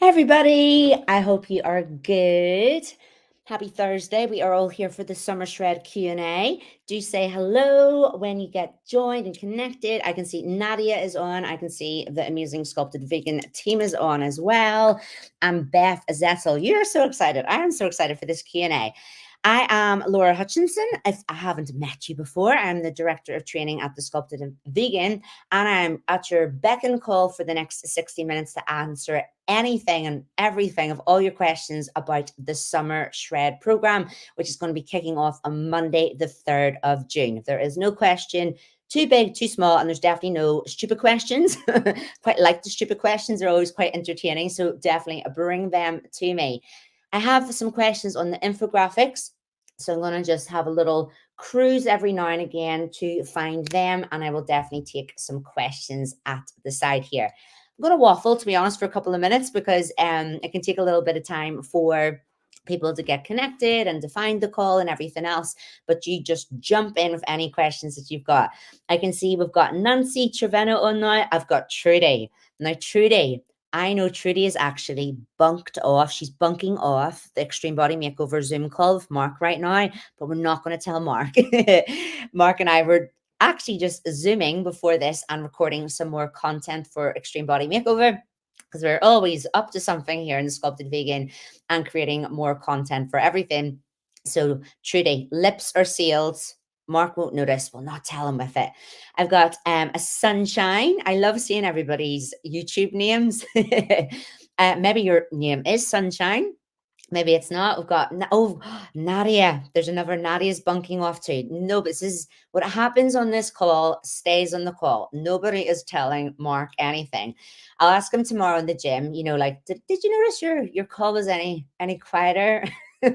Everybody, I hope you are good. Happy Thursday. We are all here for the Summer Shred Q&A. Do say hello when you get joined and connected. I can see Nadia is on. I can see the Amazing Sculpted Vegan team is on as well. And Beth Zettel. You're so excited. I am so excited for this Q&A. I am Laura Hutchinson. If I haven't met you before, I'm the Director of Training at the Sculpted Vegan, and I'm at your beck and call for the next 60 minutes to answer anything and everything of all your questions about the Summer Shred program, which is going to be kicking off on Monday, the 3rd of June. There is no question too big, too small, and there's definitely no stupid questions. Quite like the stupid questions, they're always quite entertaining. So definitely bring them to me. I have some questions on the infographics. So I'm going to just have a little cruise every now and again to find them. And I will definitely take some questions at the side here. I'm going to waffle, to be honest, for a couple of minutes because it can take a little bit of time for people to get connected and to find the call and everything else. But you just jump in with any questions that you've got. I can see we've got Nancy Trevino on now. I've got Trudy. Now, Trudy, I know Trudy is actually bunked off. She's bunking off the Extreme Body Makeover Zoom call with Mark right now, but we're not going to tell Mark. Mark and I were actually just Zooming before this and recording some more content for Extreme Body Makeover because we're always up to something here in the Sculpted Vegan and creating more content for everything. So Trudy, lips are sealed. Mark won't notice. We'll not tell him with it. I've got a Sunshine. I love seeing everybody's YouTube names. Maybe your name is Sunshine. Maybe it's not. We've got, Nadia. There's another Nadia's bunking off too. No, but this is what happens on this call stays on the call. Nobody is telling Mark anything. I'll ask him tomorrow in the gym, like, did you notice your call was any quieter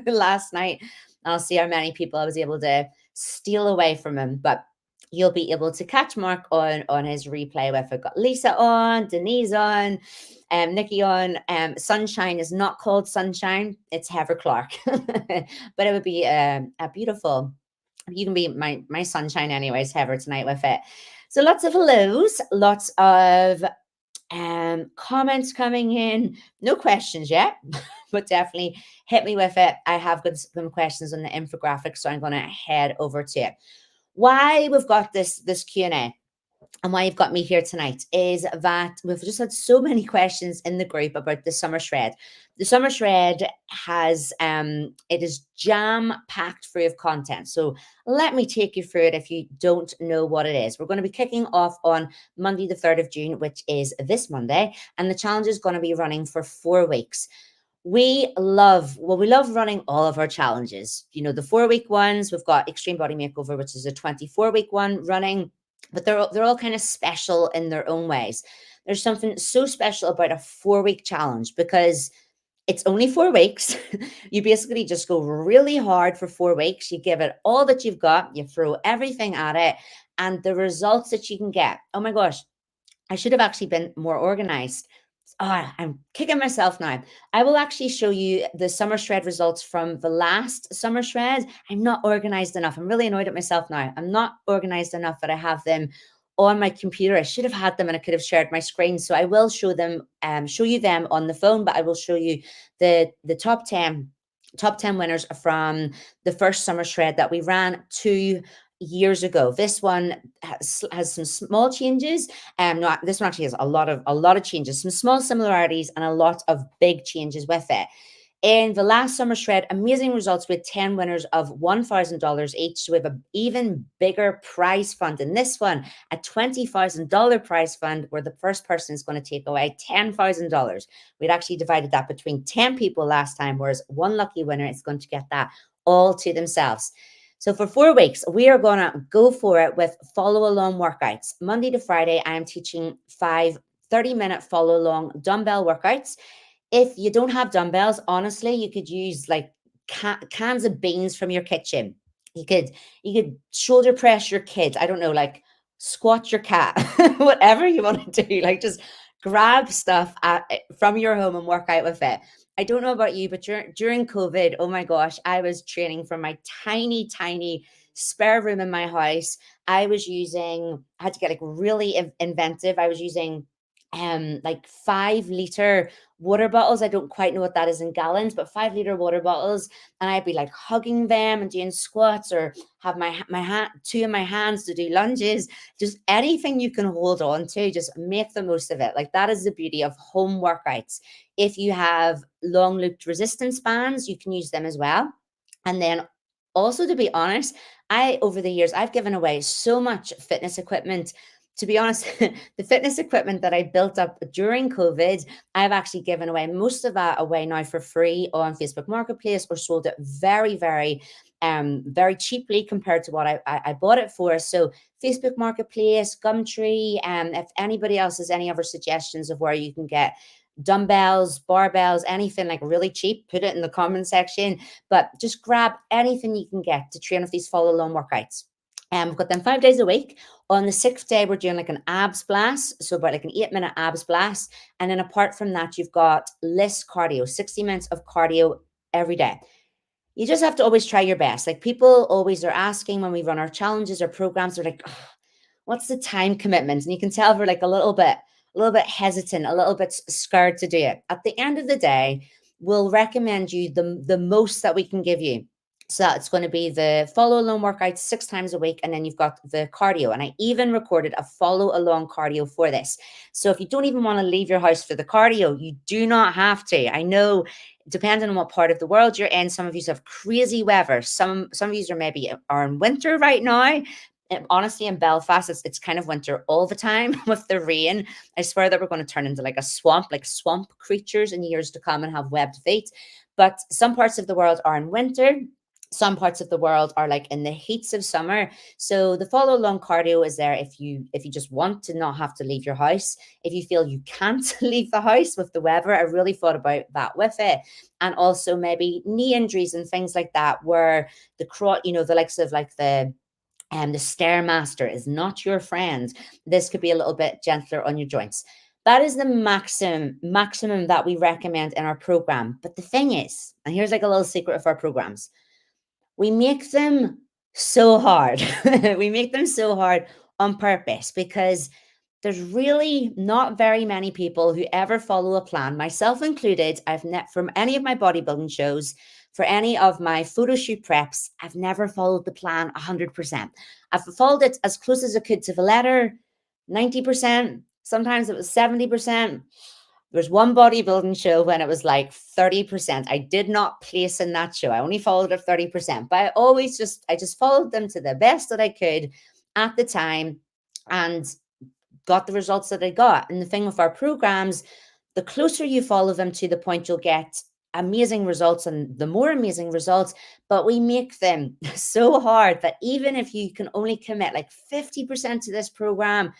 last night? I'll see how many people I was able to steal away from him, but you'll be able to catch Mark on his replay with. I've got Lisa on, Denise on, Nikki on. Sunshine is not called Sunshine, it's Heather Clark. But it would be a beautiful, you can be my sunshine anyways, Heather, tonight with it. So lots of hellos, lots of comments coming in. No questions yet, but definitely hit me with it. I have got some questions on the infographic, so I'm going to head over to it. Why we've got this Q&A and why you've got me here tonight is that we've just had so many questions in the group about the Summer Shred. The Summer Shred has, it is jam-packed free of content. So let me take you through it if you don't know what it is. We're going to be kicking off on Monday, the 3rd of June, which is this Monday. And the challenge is going to be running for 4 weeks. We love running all of our challenges. The 4-week ones, we've got Extreme Body Makeover, which is a 24-week one running, but they're all kind of special in their own ways. There's something so special about a 4-week challenge because it's only 4 weeks. You basically just go really hard for 4 weeks. You give it all that you've got. You throw everything at it. And the results that you can get, oh my gosh, I should have actually been more organized. I'm kicking myself now. I will actually show you the Summer Shred results from the last Summer Shred. I'm not organized enough. I'm really annoyed at myself now. I'm not organized enough that I have them on my computer. I should have had them and I could have shared my screen. So I will show you them on the phone, but I will show you the top 10 winners from the first Summer Shred that we ran 2 years ago. This one has some small changes. No, this one actually has a lot of changes, some small similarities and a lot of big changes with it. In the last Summer Shred, amazing results with 10 winners of $1,000 each. So we have an even bigger prize fund. In this one, a $20,000 prize fund where the first person is going to take away $10,000. We'd actually divided that between 10 people last time, whereas one lucky winner is going to get that all to themselves. So for 4 weeks, we are going to go for it with follow-along workouts. Monday to Friday, I am teaching 5 30-minute follow-along dumbbell workouts. If you don't have dumbbells, honestly, you could use like cans of beans from your kitchen. You could shoulder press your kids. I don't know, like squat your cat, whatever you want to do. Like just grab stuff from your home and work out with it. I don't know about you, but during COVID, oh my gosh, I was training from my tiny, tiny spare room in my house. I had to get like really inventive. I was using like 5 liter water bottles. I don't quite know what that is in gallons, but 5 liter water bottles. And I'd be like hugging them and doing squats, or have my hand, two of my hands to do lunges. Just anything you can hold on to, just make the most of it. Like, that is the beauty of home workouts. If you have long looped resistance bands, you can use them as well. And then also, to be honest, I over the years I've given away so much fitness equipment. To be honest, the fitness equipment that I built up during COVID, I've actually given away most of that away now for free on Facebook Marketplace, or sold it very, very cheaply compared to what I bought it for. So Facebook Marketplace, Gumtree, if anybody else has any other suggestions of where you can get dumbbells, barbells, anything like really cheap, put it in the comment section. But just grab anything you can get to train with these follow along workouts. And we've got them 5 days a week. On the sixth day, we're doing like an abs blast. So about like an 8 minute abs blast. And then apart from that, you've got less cardio, 60 minutes of cardio every day. You just have to always try your best. Like, people always are asking when we run our challenges or programs, they're like, "Ugh, what's the time commitment?" And you can tell we're like a little bit hesitant, a little bit scared to do it. At the end of the day, we'll recommend you the most that we can give you. So it's going to be the follow along workouts 6 times a week, and then you've got the cardio. And I even recorded a follow along cardio for this. So if you don't even want to leave your house for the cardio, you do not have to. I know, depending on what part of the world you're in, some of you have crazy weather. Some of you are maybe are in winter right now. And honestly, in Belfast, it's kind of winter all the time with the rain. I swear that we're going to turn into like a swamp, like swamp creatures in years to come, and have webbed feet. But some parts of the world are in winter. Some parts of the world are like in the heats of summer. So the follow along cardio is there if you just want to not have to leave your house. If you feel you can't leave the house with the weather, I really thought about that with it. And also maybe knee injuries and things like that, where the likes of like the stairmaster is not your friend. This could be a little bit gentler on your joints. That is the maximum that we recommend in our program. But the thing is, and here's like a little secret of our programs, we make them so hard. We make them so hard on purpose, because there's really not very many people who ever follow a plan, myself included. I've net from any of my bodybuilding shows, for any of my photo shoot preps, I've never followed the plan 100%. I've followed it as close as I could to the letter, 90%. Sometimes it was 70%. There's one bodybuilding show when it was like 30%. I did not place in that show. I only followed it 30%, but I just followed them to the best that I could at the time, and got the results that I got. And the thing with our programs, the closer you follow them to the point, you'll get amazing results, and the more amazing results. But we make them so hard that even if you can only commit like 50% to this program,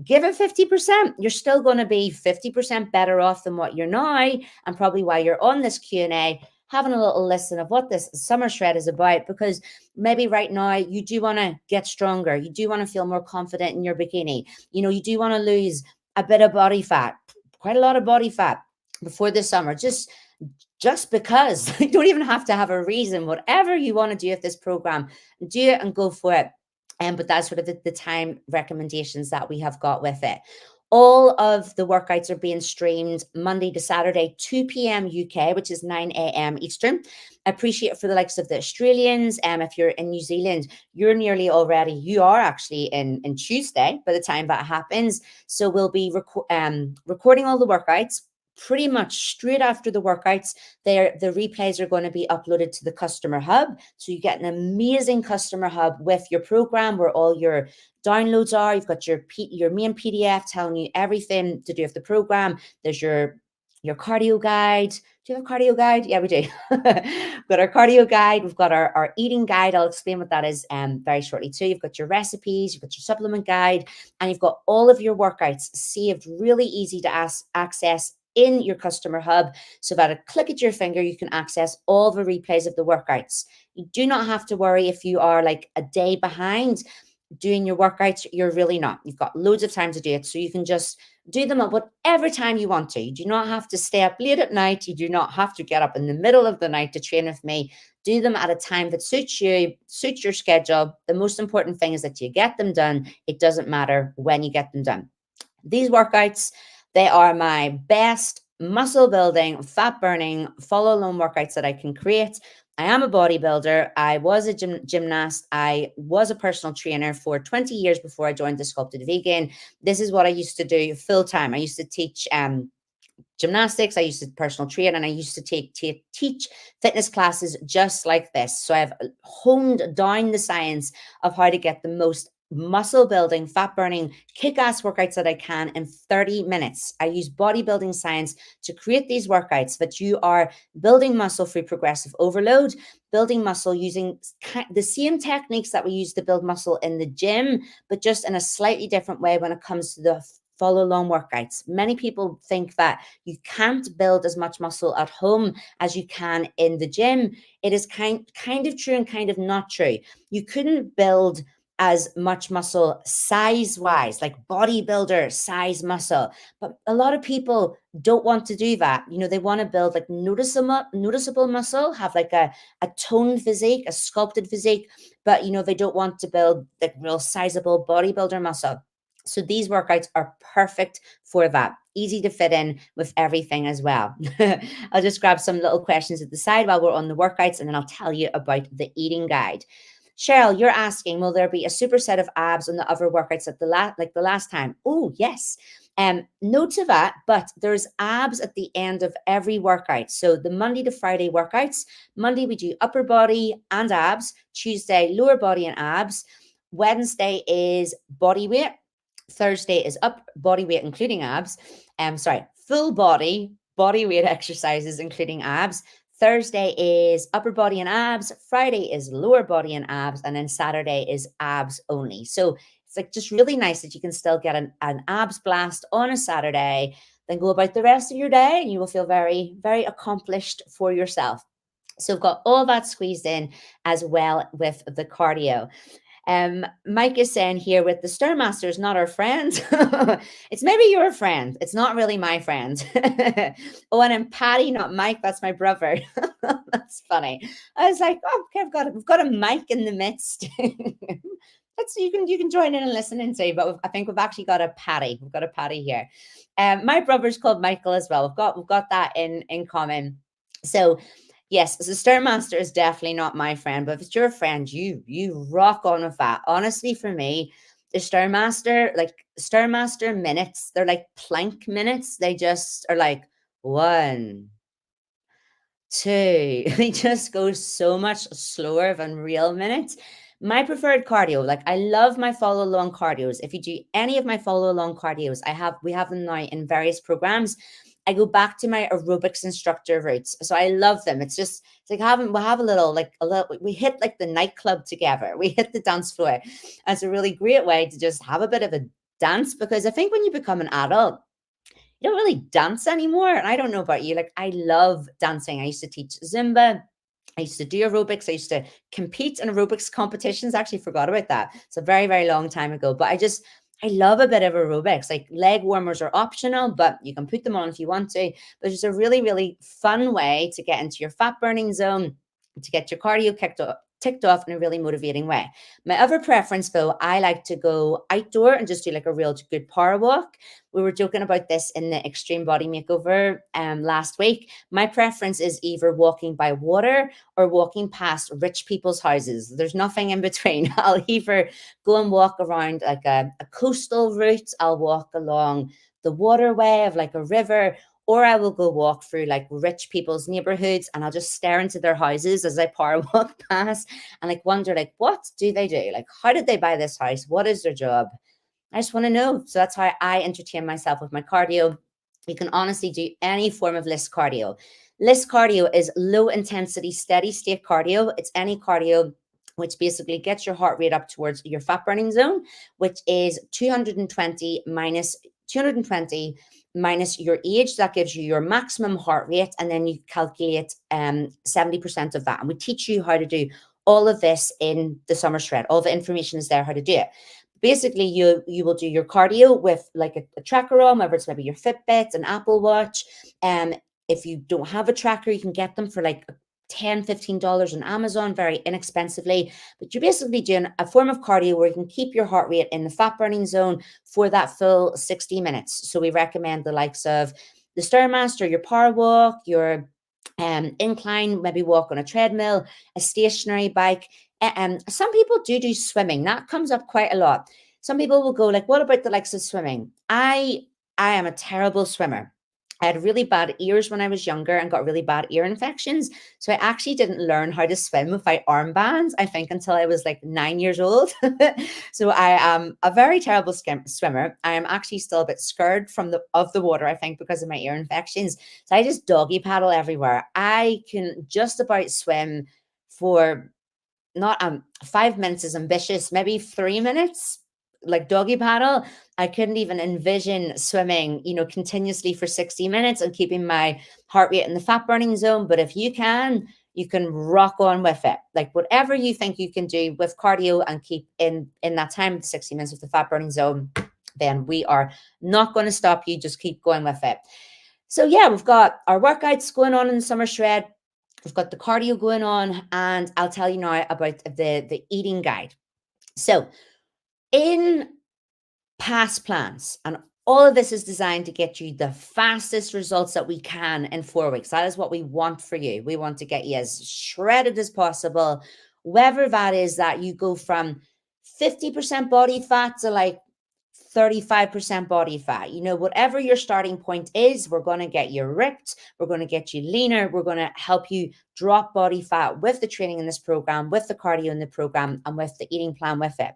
give it 50%. You're still going to be 50% better off than what you're now. And probably while you're on this Q&A, having a little listen of what this summer shred is about, because maybe right now you do want to get stronger. You do want to feel more confident in your bikini. You do want to lose a bit of body fat, quite a lot of body fat before the summer. Just because you don't even have to have a reason. Whatever you want to do with this program, do it and go for it. But that's sort of the time recommendations that we have got with it. All of the workouts are being streamed Monday to Saturday, 2 p.m. UK, which is 9 a.m. Eastern. I appreciate it for the likes of the Australians. If you're in New Zealand, you are actually in Tuesday by the time that happens. So we'll be recording all the workouts pretty much straight after the workouts. The replays are going to be uploaded to the customer hub. So you get an amazing customer hub with your program, where all your downloads are. You've got your main PDF telling you everything to do with the program. There's your cardio guide. Do you have a cardio guide? Yeah, we do. We've got our cardio guide. We've got our eating guide. I'll explain what that is very shortly too. You've got your recipes, you've got your supplement guide, and you've got all of your workouts saved really easy to access in your customer hub, so that a click at your finger, you can access all the replays of the workouts. You do not have to worry if you are like a day behind doing your workouts. You're really not. You've got loads of time to do it. So you can just do them at whatever time you want to. You do not have to stay up late at night. You do not have to get up in the middle of the night to train with me. Do them at a time that suits you, suits your schedule. The most important thing is that you get them done. It doesn't matter when you get them done. These workouts, They are my best muscle building, fat burning, follow alone workouts that I can create. I am a bodybuilder. I was a gymnast. I was a personal trainer for 20 years before I joined the Sculpted Vegan. This is what I used to do full time. I used to teach gymnastics. I used to personal train, and I used to teach fitness classes just like this. So I've honed down the science of how to get the most muscle building, fat burning, kick ass workouts that I can in 30 minutes. I use bodybuilding science to create these workouts that you are building muscle through progressive overload, building muscle using the same techniques that we use to build muscle in the gym, but just in a slightly different way when it comes to the follow along workouts. Many people think that you can't build as much muscle at home as you can in the gym. It is kind of true and kind of not true. You couldn't build as much muscle size wise, like bodybuilder size muscle. But a lot of people don't want to do that. You know, they want to build like noticeable muscle, have like a toned physique, a sculpted physique, but you know, they don't want to build like real sizable bodybuilder muscle. So these workouts are perfect for that. Easy to fit in with everything as well. I'll just grab some little questions at the side while we're on the workouts, and then I'll tell you about the eating guide. Cheryl, you're asking, will there be a superset of abs on the other workouts at the last time? Oh, yes. No to that, but there's abs at the end of every workout. So the Monday to Friday workouts, Monday we do upper body and abs, Tuesday lower body and abs, Wednesday is body weight, Thursday is up body weight, including abs. Full body weight exercises, including abs. Thursday is upper body and abs. Friday is lower body and abs. And then Saturday is abs only. So it's like just really nice that you can still get an abs blast on a Saturday, then go about the rest of your day and you will feel very, very accomplished for yourself. So I've got all that squeezed in as well with the cardio. Mike is saying here with the Stairmaster is not our friend. It's maybe your friend. It's not really my friend. Oh, and I'm Patty, not Mike. That's my brother. That's funny. I was like, oh, okay, we've got a Mike in the midst. That's you can join in and listen and say, but I think we've actually got a Patty. We've got a Patty here. My brother's called Michael as well. We've got that in common. So yes, the Stairmaster is definitely not my friend, but if it's your friend, you rock on with that. Honestly, for me, the Stairmaster minutes, they're like plank minutes. They just are like 1, 2. They just go so much slower than real minutes. My preferred cardio, like I love my follow along cardios. If you do any of my follow along cardios, we have them now in various programs. I go back to my aerobics instructor roots. So I love them. It's like we'll have we hit like the nightclub together. We hit the dance floor. And it's a really great way to just have a bit of a dance, because I think when you become an adult, you don't really dance anymore. And I don't know about you, like I love dancing. I used to teach Zumba. I used to do aerobics. I used to compete in aerobics competitions. I actually forgot about that. It's a very, very long time ago. But I love a bit of aerobics. Like leg warmers are optional, but you can put them on if you want to. But it's just a really, really fun way to get into your fat burning zone, to get your cardio ticked off in a really motivating way. My other preference, though, I like to go outdoor and just do like a real good power walk. We were joking about this in the Extreme Body Makeover last week. My preference is either walking by water or walking past rich people's houses. There's nothing in between. I'll either go and walk around like a coastal route. I'll walk along the waterway of like a river, or I will go walk through like rich people's neighborhoods and I'll just stare into their houses as I power walk past and like wonder like, what do they do? Like, how did they buy this house? What is their job? I just want to know. So that's how I entertain myself with my cardio. You can honestly do any form of LISS cardio. LISS cardio is low intensity, steady state cardio. It's any cardio which basically gets your heart rate up towards your fat burning zone, which is 220 minus your age. That gives you your maximum heart rate. And then you calculate 70% of that. And we teach you how to do all of this in the summer shred. All the information is there how to do it. Basically, you will do your cardio with like a tracker on, whether it's maybe your Fitbit, an Apple Watch. If you don't have a tracker, you can get them for like $10, $15 on Amazon very inexpensively. But you're basically doing a form of cardio where you can keep your heart rate in the fat burning zone for that full 60 minutes. So we recommend the likes of the Stairmaster, your power walk, your incline, maybe walk on a treadmill, a stationary bike. Some people do swimming. That comes up quite a lot. Some people will go like, what about the likes of swimming? I am a terrible swimmer. I had really bad ears when I was younger and got really bad ear infections. So I actually didn't learn how to swim without armbands, I think, until I was like 9 years old. So I am a very terrible swimmer. I am actually still a bit scared of the water, I think, because of my ear infections. So I just doggy paddle everywhere. I can just about swim for not 5 minutes is ambitious, maybe 3 minutes, like doggy paddle. I couldn't even envision swimming, continuously for 60 minutes and keeping my heart rate in the fat burning zone. But if you can rock on with it. Like whatever you think you can do with cardio and keep in that time, 60 minutes of the fat burning zone, then we are not going to stop you. Just keep going with it. So yeah, we've got our workouts going on in the summer shred. We've got the cardio going on, and I'll tell you now about the eating guide. So in past plans, and all of this is designed to get you the fastest results that we can in 4 weeks. That is what we want for you. We want to get you as shredded as possible, whether that is that you go from 50% body fat to like 35% body fat. Whatever your starting point is, we're going to get you ripped. We're going to get you leaner. We're going to help you drop body fat with the training in this program, with the cardio in the program, and with the eating plan with it.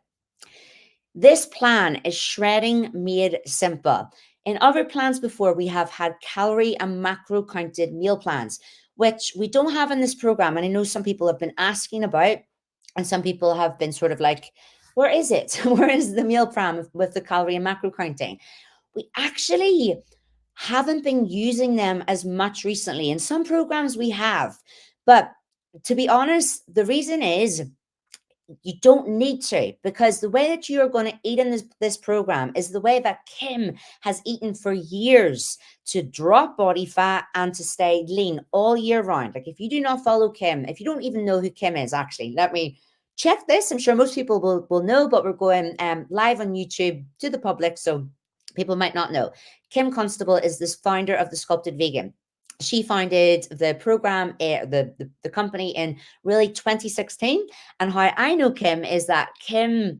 This plan is shredding made simple. In other plans before, we have had calorie and macro counted meal plans, which we don't have in this program. And I know some people have been asking about, and some people have been sort of like, where is it? Where is the meal plan with the calorie and macro counting? We actually haven't been using them as much recently. In some programs we have, but to be honest, the reason is you don't need to, because the way that you're going to eat in this program is the way that Kim has eaten for years to drop body fat and to stay lean all year round. Like if you do not follow Kim, if you don't even know who Kim is, actually, let me check this. I'm sure most people will know, but we're going live on YouTube to the public, so people might not know. Kim Constable is this founder of the Sculpted Vegan. She founded the program, the company in really 2016. And how I know Kim is that I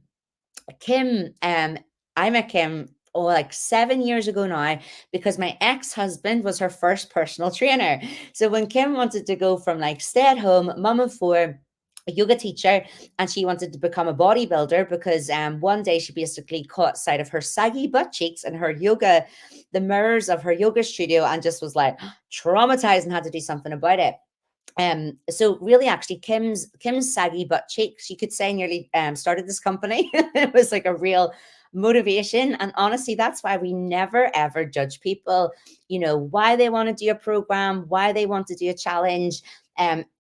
met Kim like 7 years ago now, because my ex-husband was her first personal trainer. So when Kim wanted to go from like stay at home, mom of four, a yoga teacher, and she wanted to become a bodybuilder, because one day she basically caught sight of her saggy butt cheeks and the mirrors of her yoga studio, and just was like traumatized and had to do something about it. So really, actually, Kim's saggy butt cheeks, you could say, nearly started this company. It was like a real motivation. And honestly, that's why we never ever judge people, why they want to do a program, why they want to do a challenge.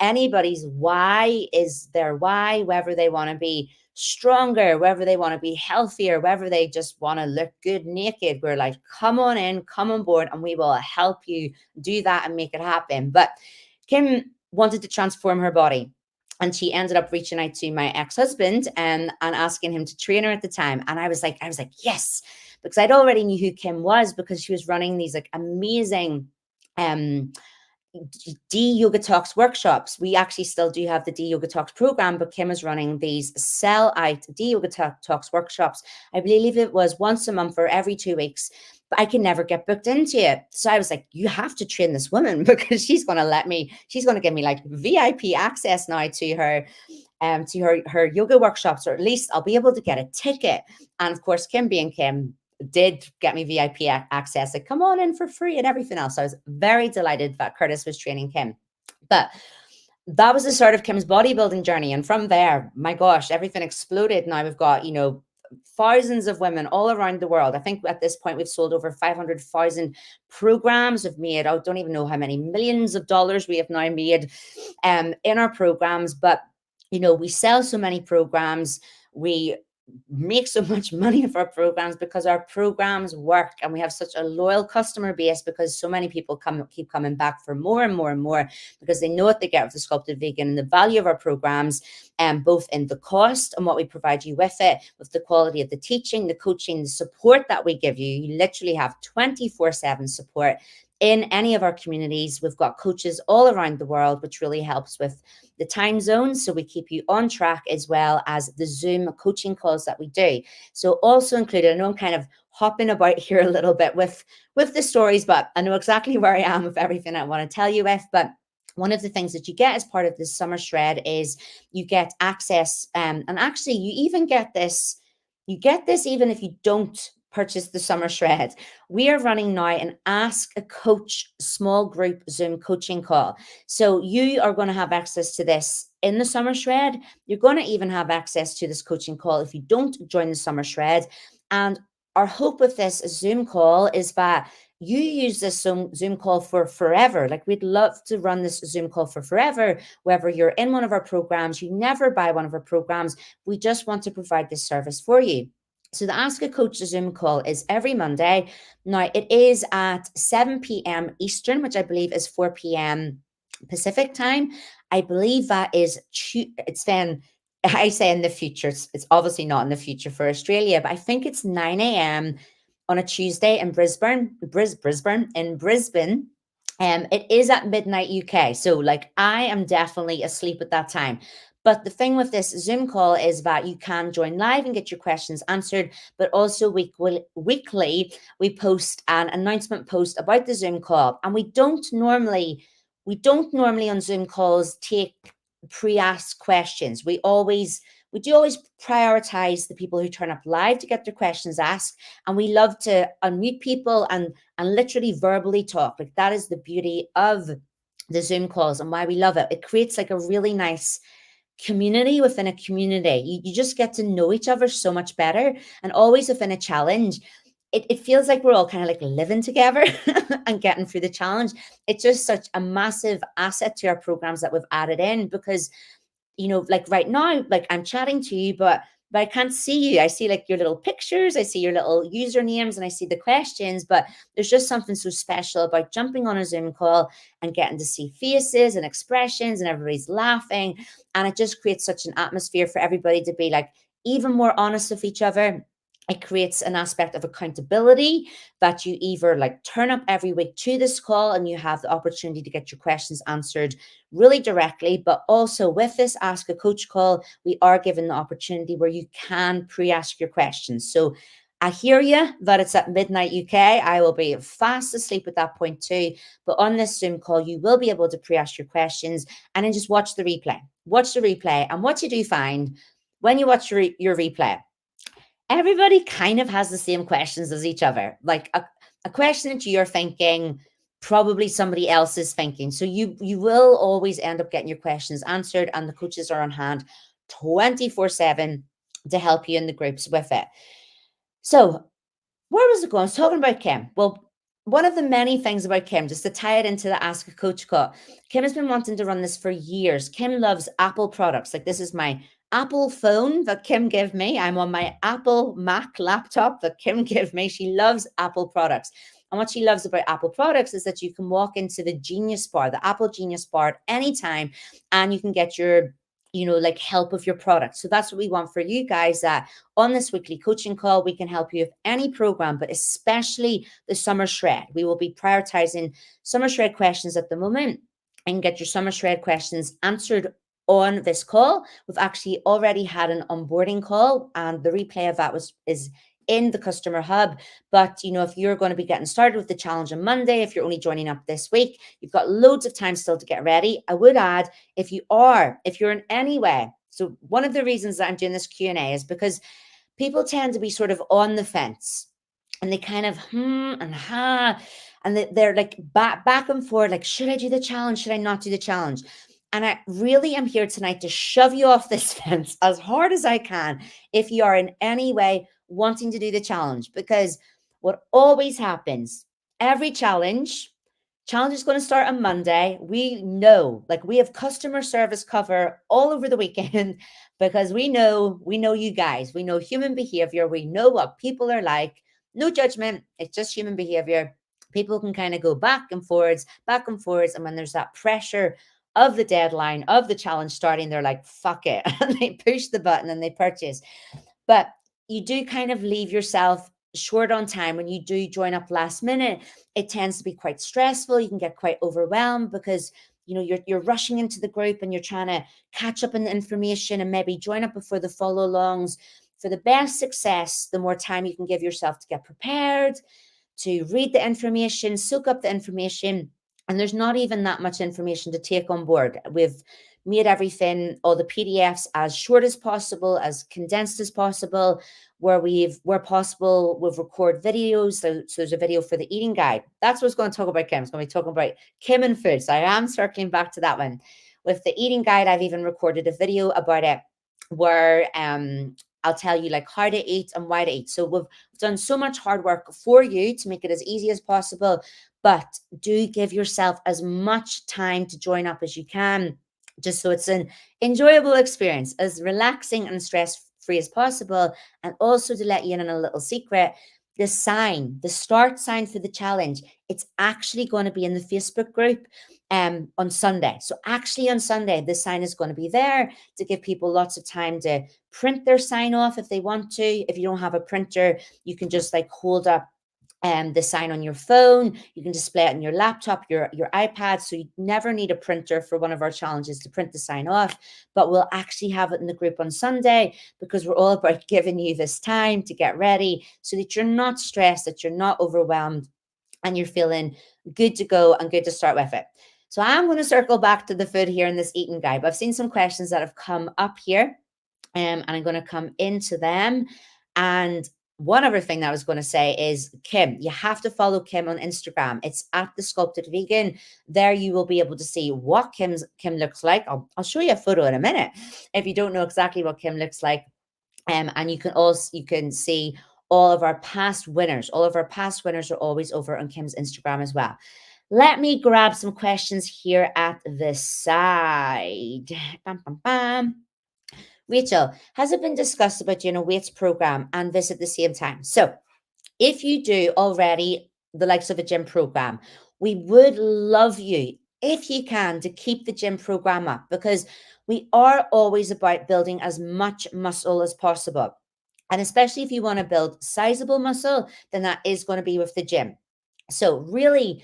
Anybody's why is their why, whether they want to be stronger, whether they want to be healthier, whether they just want to look good naked. We're like, come on in, come on board, and we will help you do that and make it happen. But Kim wanted to transform her body, and she ended up reaching out to my ex-husband and asking him to train her at the time. And I was like, yes, because I'd already knew who Kim was, because she was running these like amazing D Yoga Talks workshops. We actually still do have the D Yoga Talks program, but Kim is running these sell out D Yoga Talks workshops. I believe it was once a month or every 2 weeks, but I can never get booked into it. So I was like, you have to train this woman, because she's going to give me like VIP access now to her yoga workshops, or at least I'll be able to get a ticket. And of course, Kim being Kim, did get me VIP access, like come on in for free and everything else. So I was very delighted that Curtis was training Kim. But that was the start of Kim's bodybuilding journey. And from there, my gosh, everything exploded. Now we've got, thousands of women all around the world. I think at this point we've sold over 500,000 programs. We've made, I don't even know how many millions of dollars we have now made in our programs. But, we sell so many programs. We make so much money of our programs because our programs work, and we have such a loyal customer base because so many people keep coming back for more and more and more, because they know what they get with the Sculpted Vegan and the value of our programs, and both in the cost and what we provide you with it, with the quality of the teaching, the coaching, the support that we give you. You literally have 24/7 support in any of our communities. We've got coaches all around the world, which really helps with the time zones. So we keep you on track, as well as the Zoom coaching calls that we do. So also included, I know I'm kind of hopping about here a little bit with the stories, but I know exactly where I am with everything I want to tell you with. But one of the things that you get as part of this summer shred is you get access, and actually you get this even if you don't purchase the summer shred. We are running now an Ask a Coach small group Zoom coaching call. So you are going to have access to this in the summer shred. You're going to even have access to this coaching call if you don't join the summer shred. And our hope with this Zoom call is that you use this Zoom call for forever. Like, we'd love to run this Zoom call for forever, whether you're in one of our programs, you never buy one of our programs. We just want to provide this service for you. So the Ask a Coach Zoom call is every Monday. Now, it is at 7 p.m. Eastern, which I believe is 4 p.m. Pacific time. I believe that is, it's then, I say in the future, it's obviously not in the future for Australia, but I think it's 9 a.m. on a Tuesday in Brisbane. It is at midnight UK. So, like, I am definitely asleep at that time. But the thing with this Zoom call is that you can join live and get your questions answered, but also weekly we post an announcement post about the Zoom call. And we don't normally on Zoom calls take pre-asked questions. We do always prioritize the people who turn up live to get their questions asked, and we love to unmute people and literally verbally talk. Like, that is the beauty of the Zoom calls and why we love it. It creates like a really nice community within a community. You just get to know each other so much better. And always within a challenge, it feels like we're all kind of like living together and getting through the challenge. It's just such a massive asset to our programs that we've added in, because like right now, like, I'm chatting to you, but I can't see you. I see like your little pictures, I see your little usernames, and I see the questions. But there's just something so special about jumping on a Zoom call and getting to see faces and expressions, and everybody's laughing. And it just creates such an atmosphere for everybody to be like even more honest with each other. It creates an aspect of accountability, that you either like turn up every week to this call and you have the opportunity to get your questions answered really directly. But also with this Ask a Coach call, we are given the opportunity where you can pre-ask your questions. So I hear you that it's at midnight UK. I will be fast asleep at that point too. But on this Zoom call, you will be able to pre-ask your questions and then just watch the replay. Watch the replay. And what you do find when you watch your replay, everybody kind of has the same questions as each other. Like a question that you're thinking, probably somebody else is thinking. So you will always end up getting your questions answered, and the coaches are on hand 24/7 to help you in the groups with it. So where was it going? I was talking about Kim. Well, one of the many things about Kim, just to tie it into the Ask a Coach call, Kim has been wanting to run this for years. Kim loves Apple products. Like, this is my Apple phone that Kim gave me. I'm on my Apple Mac laptop that Kim gave me. She loves Apple products. And what she loves about Apple products is that you can walk into the Genius Bar, the Apple Genius Bar at any time, and you can get your like help with your product. So that's what we want for you guys, that on this weekly coaching call, we can help you with any program, but especially the summer shred. We will be prioritizing summer shred questions at the moment, and get your summer shred questions answered on this call. We've actually already had an onboarding call, and the replay of that is in the customer hub. But if you're going to be getting started with the challenge on Monday, if you're only joining up this week, you've got loads of time still to get ready. I would add, if you're in any way, so one of the reasons that I'm doing this Q&A is because people tend to be sort of on the fence, and they kind of and ha, and they're like back and forth, like, should I do the challenge? Should I not do the challenge? And I really am here tonight to shove you off this fence as hard as I can if you are in any way wanting to do the challenge. Because what always happens, every challenge, Challenge is going to start on Monday. We know, like we have customer service cover all over the weekend because we know you guys. We know human behavior. We know what people are like. No judgment. It's just human behavior. People can kind of go back and forwards, back and forwards. And when there's that pressure of the deadline of the challenge starting, they're like, fuck it. And they push the button and they purchase. But you do kind of leave yourself short on time when you do join up last minute. It tends to be quite stressful. You can get quite overwhelmed because you're rushing into the group and you're trying to catch up on the information and maybe join up before the follow alongs. For the best success, the more time you can give yourself to get prepared, to read the information, soak up the information. And there's not even that much information to take on board. We've made everything, all the PDFs, as short as possible, as condensed as possible. Where possible, we've record videos. So there's a video for the eating guide. That's what I was going to talk about, Kim. It's going to be talking about Kim and food. So I am circling back to that one. With the eating guide, I've even recorded a video about it where I'll tell you like how to eat and why to eat. So we've done so much hard work for you to make it as easy as possible, but do give yourself as much time to join up as you can, just so it's an enjoyable experience, as relaxing and stress free as possible. And also to let you in on a little secret, the start sign for the challenge, it's actually going to be in the Facebook group on Sunday. So actually on Sunday, the sign is going to be there to give people lots of time to print their sign off if they want to. If you don't have a printer, you can just like hold up the sign on your phone. You can display it on your laptop, your iPad. So you never need a printer for one of our challenges to print the sign off. But we'll actually have it in the group on Sunday because we're all about giving you this time to get ready so that you're not stressed, that you're not overwhelmed, and you're feeling good to go and good to start with it. So I'm going to circle back to the food here in this eating guide. But I've seen some questions that have come up here, and I'm going to come into them. And one other thing that I was going to say is Kim, you have to follow Kim on Instagram. It's at the Sculpted Vegan. There you will be able to see what Kim looks like. I'll show you a photo in a minute if you don't know exactly what Kim looks like. And you can see all of our past winners. All of our past winners are always over on Kim's Instagram as well. Let me grab some questions here at the side. Bam, bam, bam. Rachel, has it been discussed about doing a weights program and this at the same time? So if you do already the likes of a gym program, we would love you, if you can, to keep the gym program up because we are always about building as much muscle as possible. And especially if you want to build sizable muscle, then that is going to be with the gym. So really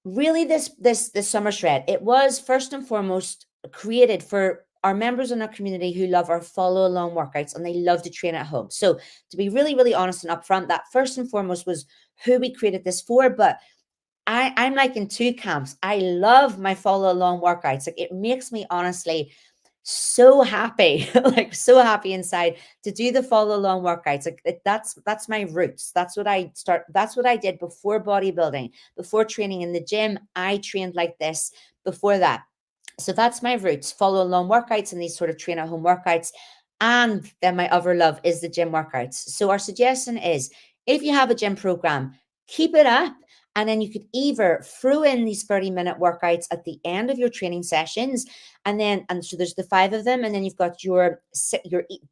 this summer shred, it was first and foremost created for our members in our community who love our follow along workouts and they love to train at home. So to be really honest and upfront, that first and foremost was who we created this for. But I'm like in two camps. I love my follow along workouts. Like it makes me honestly so happy, like so happy inside to do the follow along workouts. Like that's my roots. That's what I did before bodybuilding, before training in the gym. I trained like this before that. So that's my roots, follow along workouts and these sort of train at home workouts. And then my other love is the gym workouts. So our suggestion is if you have a gym program, keep it up. And then you could either throw in these 30-minute workouts at the end of your training sessions. And so there's the 5 of them. And then you've got your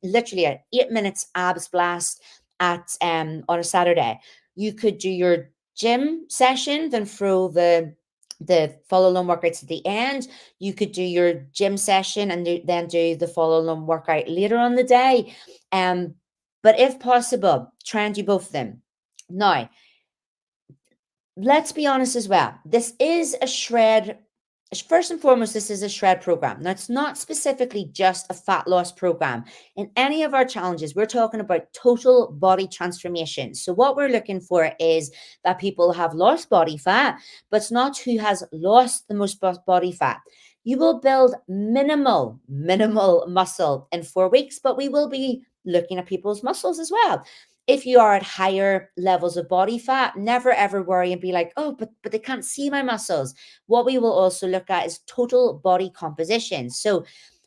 literally a 8 minutes abs blast on a Saturday. You could do your gym session, then throw the follow along workouts at the end. You could do your gym session and then do the follow along workout later on the day. But if possible, try and do both of them. Now, let's be honest as well. This is a shred. First and foremost, this is a shred program. Now, it's not specifically just a fat loss program. In any of our challenges, we're talking about total body transformation. So what we're looking for is that people have lost body fat, but it's not who has lost the most body fat. You will build minimal muscle in 4 weeks, but we will be looking at people's muscles as well. If you are at higher levels of body fat, never ever worry and be like, oh, but they can't see my muscles. What we will also look at is total body composition. So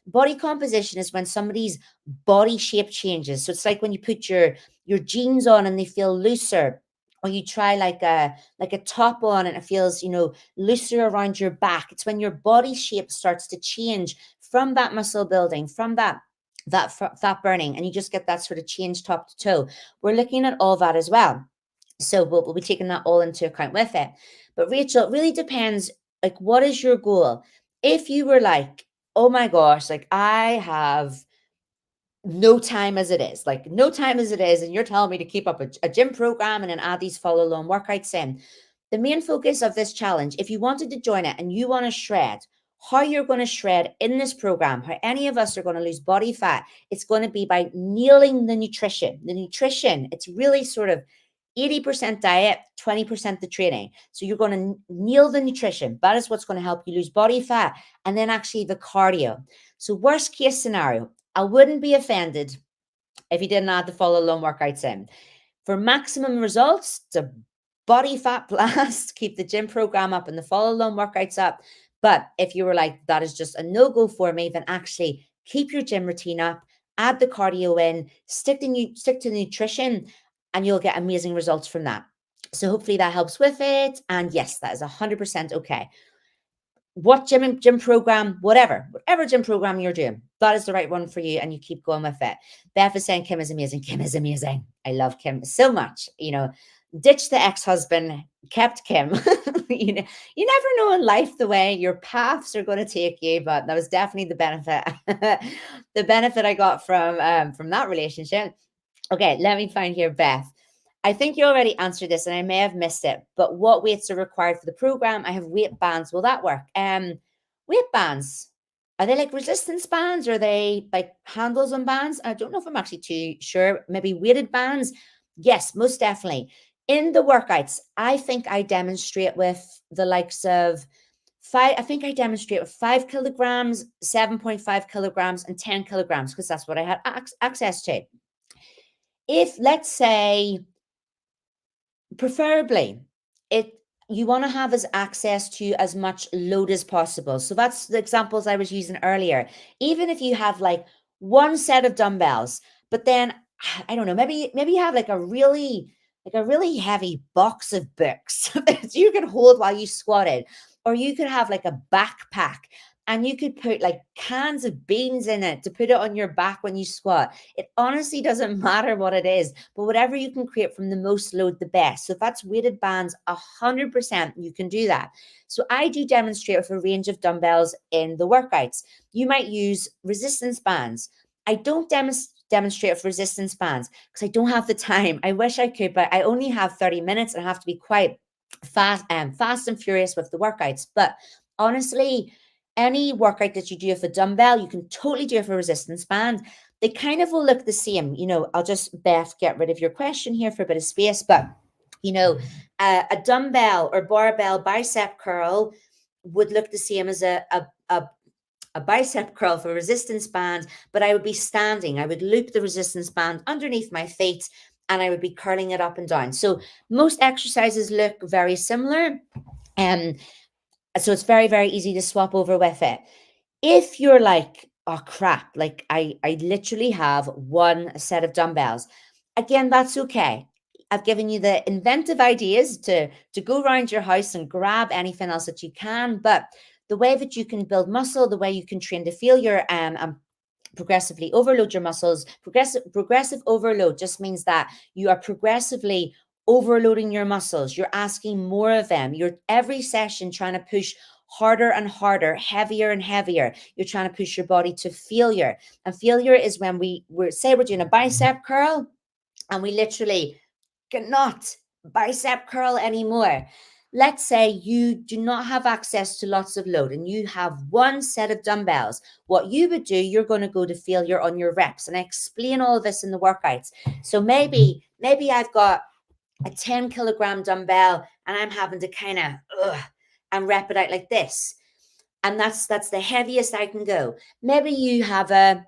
body composition is when somebody's body shape changes. So it's like when you put your jeans on and they feel looser, or you try like a top on and it feels, looser around your back. It's when your body shape starts to change from that muscle building, from that fat burning, and you just get that sort of change top to toe. We're looking at all that as well. So we'll be taking that all into account with it. But Rachel, it really depends, like, what is your goal? If you were like, oh my gosh, like I have no time as it is, like no time as it is, and you're telling me to keep up a gym program and then add these follow along workouts in. The main focus of this challenge, if you wanted to join it and you want to shred, how you're going to shred in this program, how any of us are going to lose body fat, it's going to be by nailing the nutrition. The nutrition, it's really sort of 80% diet, 20% the training. So you're going to nail the nutrition. That is what's going to help you lose body fat. And then actually the cardio. So worst case scenario, I wouldn't be offended if you didn't add the follow along workouts in. For maximum results, to body fat blast, keep the gym program up and the follow along workouts up. But if you were like, that is just a no-go for me, then actually keep your gym routine up, add the cardio in, stick to nutrition, and you'll get amazing results from that. So hopefully that helps with it. And yes, that is 100% okay. What gym program, whatever gym program you're doing, that is the right one for you, and you keep going with it. Beth is saying Kim is amazing. Kim is amazing. I love Kim so much. Ditch the ex-husband, kept Kim. you never know in life the way your paths are going to take you, but that was definitely the benefit. The benefit I got from that relationship. Okay, let me find here, Beth. I think you already answered this and I may have missed it, but what weights are required for the program? I have weight bands. Will that work? Weight bands. Are they like resistance bands? Or are they like handles on bands? I don't know if I'm actually too sure. Maybe weighted bands. Yes, most definitely. In the workouts, I think I demonstrate with the likes of I think I demonstrate with 5 kilograms, 7.5 kilograms, and 10 kilograms because that's what I had access to. If, let's say, preferably, you want to have as access to as much load as possible. So that's the examples I was using earlier. Even if you have like one set of dumbbells, but then I don't know, maybe you have like a really heavy box of books that you can hold while you squatted, or you could have like a backpack and you could put like cans of beans in it to put it on your back when you squat. It honestly doesn't matter what it is, but whatever you can create from the most load, the best. So if that's weighted bands, 100% you can do that. So I do demonstrate with a range of dumbbells in the workouts. You might use resistance bands. I don't demonstrate with resistance bands because I don't have the time. I wish I could, but I only have 30 minutes and I have to be quite fast and furious with the workouts. But honestly, any workout that you do with a dumbbell, you can totally do it for a resistance band. They kind of will look the same. I'll just, Beth, get rid of your question here for a bit of space. But, a dumbbell or barbell bicep curl would look the same as a bicep curl for a resistance band, but I would be standing. I would loop the resistance band underneath my feet and I would be curling it up and down. So most exercises look very similar. So it's very, very easy to swap over with it. If you're like, oh crap, like I literally have one set of dumbbells, again, that's okay. I've given you the inventive ideas to go around your house and grab anything else that you can. But the way that you can build muscle, the way you can train to feel your progressively overload your muscles. Progressive overload just means that you are progressively overloading your muscles. You're asking more of them. You're every session trying to push harder and harder, heavier and heavier. You're trying to push your body to failure. And failure is when we're doing a bicep curl and we literally cannot bicep curl anymore. Let's say you do not have access to lots of load and you have one set of dumbbells. What you would do, you're going to go to failure on your reps. And I explain all of this in the workouts. So maybe I've got a 10 kilogram dumbbell and I'm having to kind of and rep it out like this. And that's the heaviest I can go. Maybe you have a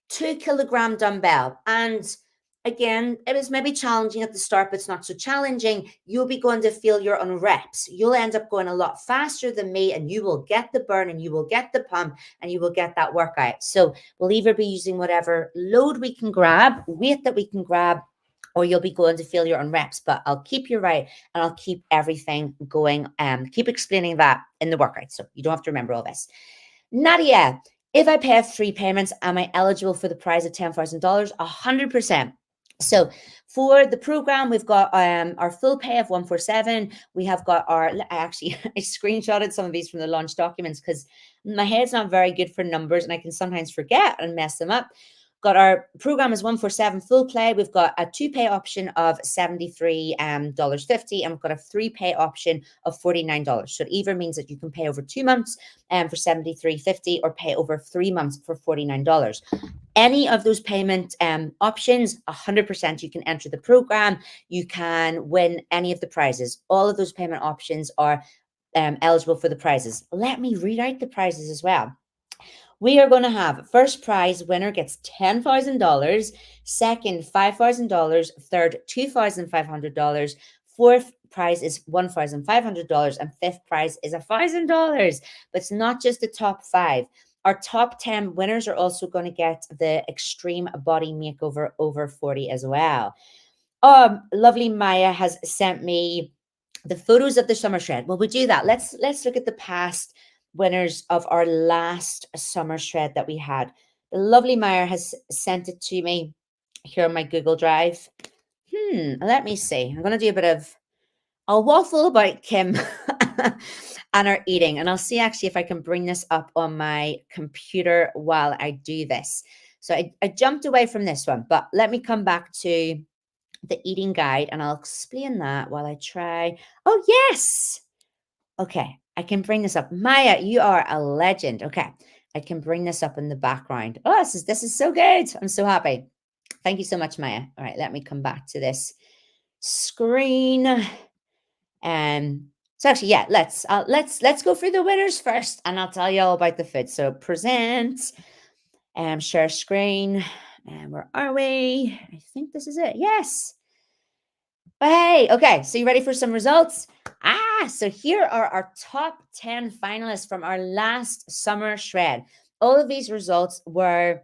2 kilogram dumbbell and again, it was maybe challenging at the start, but it's not so challenging. You'll be going to failure on reps. You'll end up going a lot faster than me and you will get the burn and you will get the pump and you will get that workout. So we'll either be using whatever load we can grab, weight that we can grab, or you'll be going to failure on reps. But I'll keep you right, and I'll keep everything going, keep explaining that in the workout, so you don't have to remember all this. Nadia, if I pay 3 payments, am I eligible for the prize of $10,000? 100%. So for the program, we've got our full pay of 147. We have got our, actually, I screenshotted some of these from the launch documents because my head's not very good for numbers and I can sometimes forget and mess them up. Got our program is 147 full play. We've got a 2-pay option of $73.50, and we've got a 3-pay option of $49. So it either means that you can pay over 2 months for $73.50 or pay over 3 months for $49. Any of those payment options, 100% you can enter the program. You can win any of the prizes. All of those payment options are eligible for the prizes. Let me read out the prizes as well. We are going to have first prize winner gets $10,000, second $5,000, third $2,500, fourth prize is $1,500, and fifth prize is $1,000. But it's not just the top 5. Our top 10 winners are also going to get the Extreme Body Makeover over 40 as well. Lovely Maya has sent me the photos of the summer shred. Well, we do that. Let's look at the past winners of our last summer shred that we had. The lovely Maya has sent it to me here on my Google Drive. Let me see. I'm going to do a bit of, I'll waffle about Kim and our eating, and I'll see actually if I can bring this up on my computer while I do this. So I jumped away from this one, but let me come back to the eating guide and I'll explain that while I try. Oh, yes. Okay, I can bring this up. Maya, you are a legend. Okay, I can bring this up in the background. Oh, this is so good. I'm so happy. Thank you so much, Maya. All right, let me come back to this screen. So actually, yeah, let's go through the winners first, and I'll tell you all about the food. So present, share screen, and where are we? I think this is it. Yes. Hey, okay, so you ready for some results? So here are our top 10 finalists from our last summer shred. All of these results were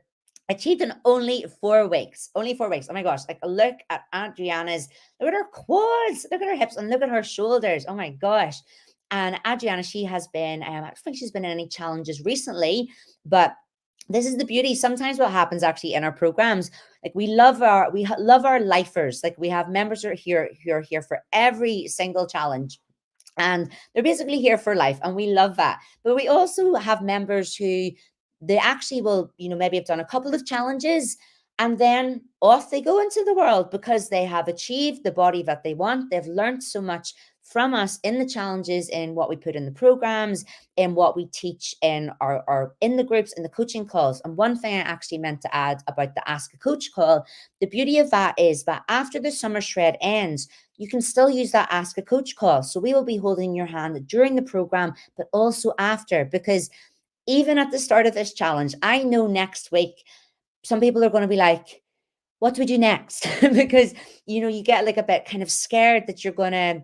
achieved in only 4 weeks. Only 4 weeks. Oh my gosh, like look at Adriana's, look at her quads, look at her hips, and look at her shoulders. Oh my gosh. And Adriana, she has been, I don't think she's been in any challenges recently, but this is the beauty. Sometimes what happens actually in our programs, like we love our lifers. Like we have members who are here for every single challenge, and they're basically here for life, and we love that. But we also have members who they actually will, maybe have done a couple of challenges and then off they go into the world because they have achieved the body that they want. They've learned so much from us in the challenges, in what we put in the programs, in what we teach in our in the groups, in the coaching calls. And one thing I actually meant to add about the Ask a Coach call, the beauty of that is that after the summer shred ends, you can still use that Ask a Coach call. So we will be holding your hand during the program, but also after, because even at the start of this challenge, I know next week, some people are going to be like, what do we do next? Because, you get like a bit kind of scared that you're going to,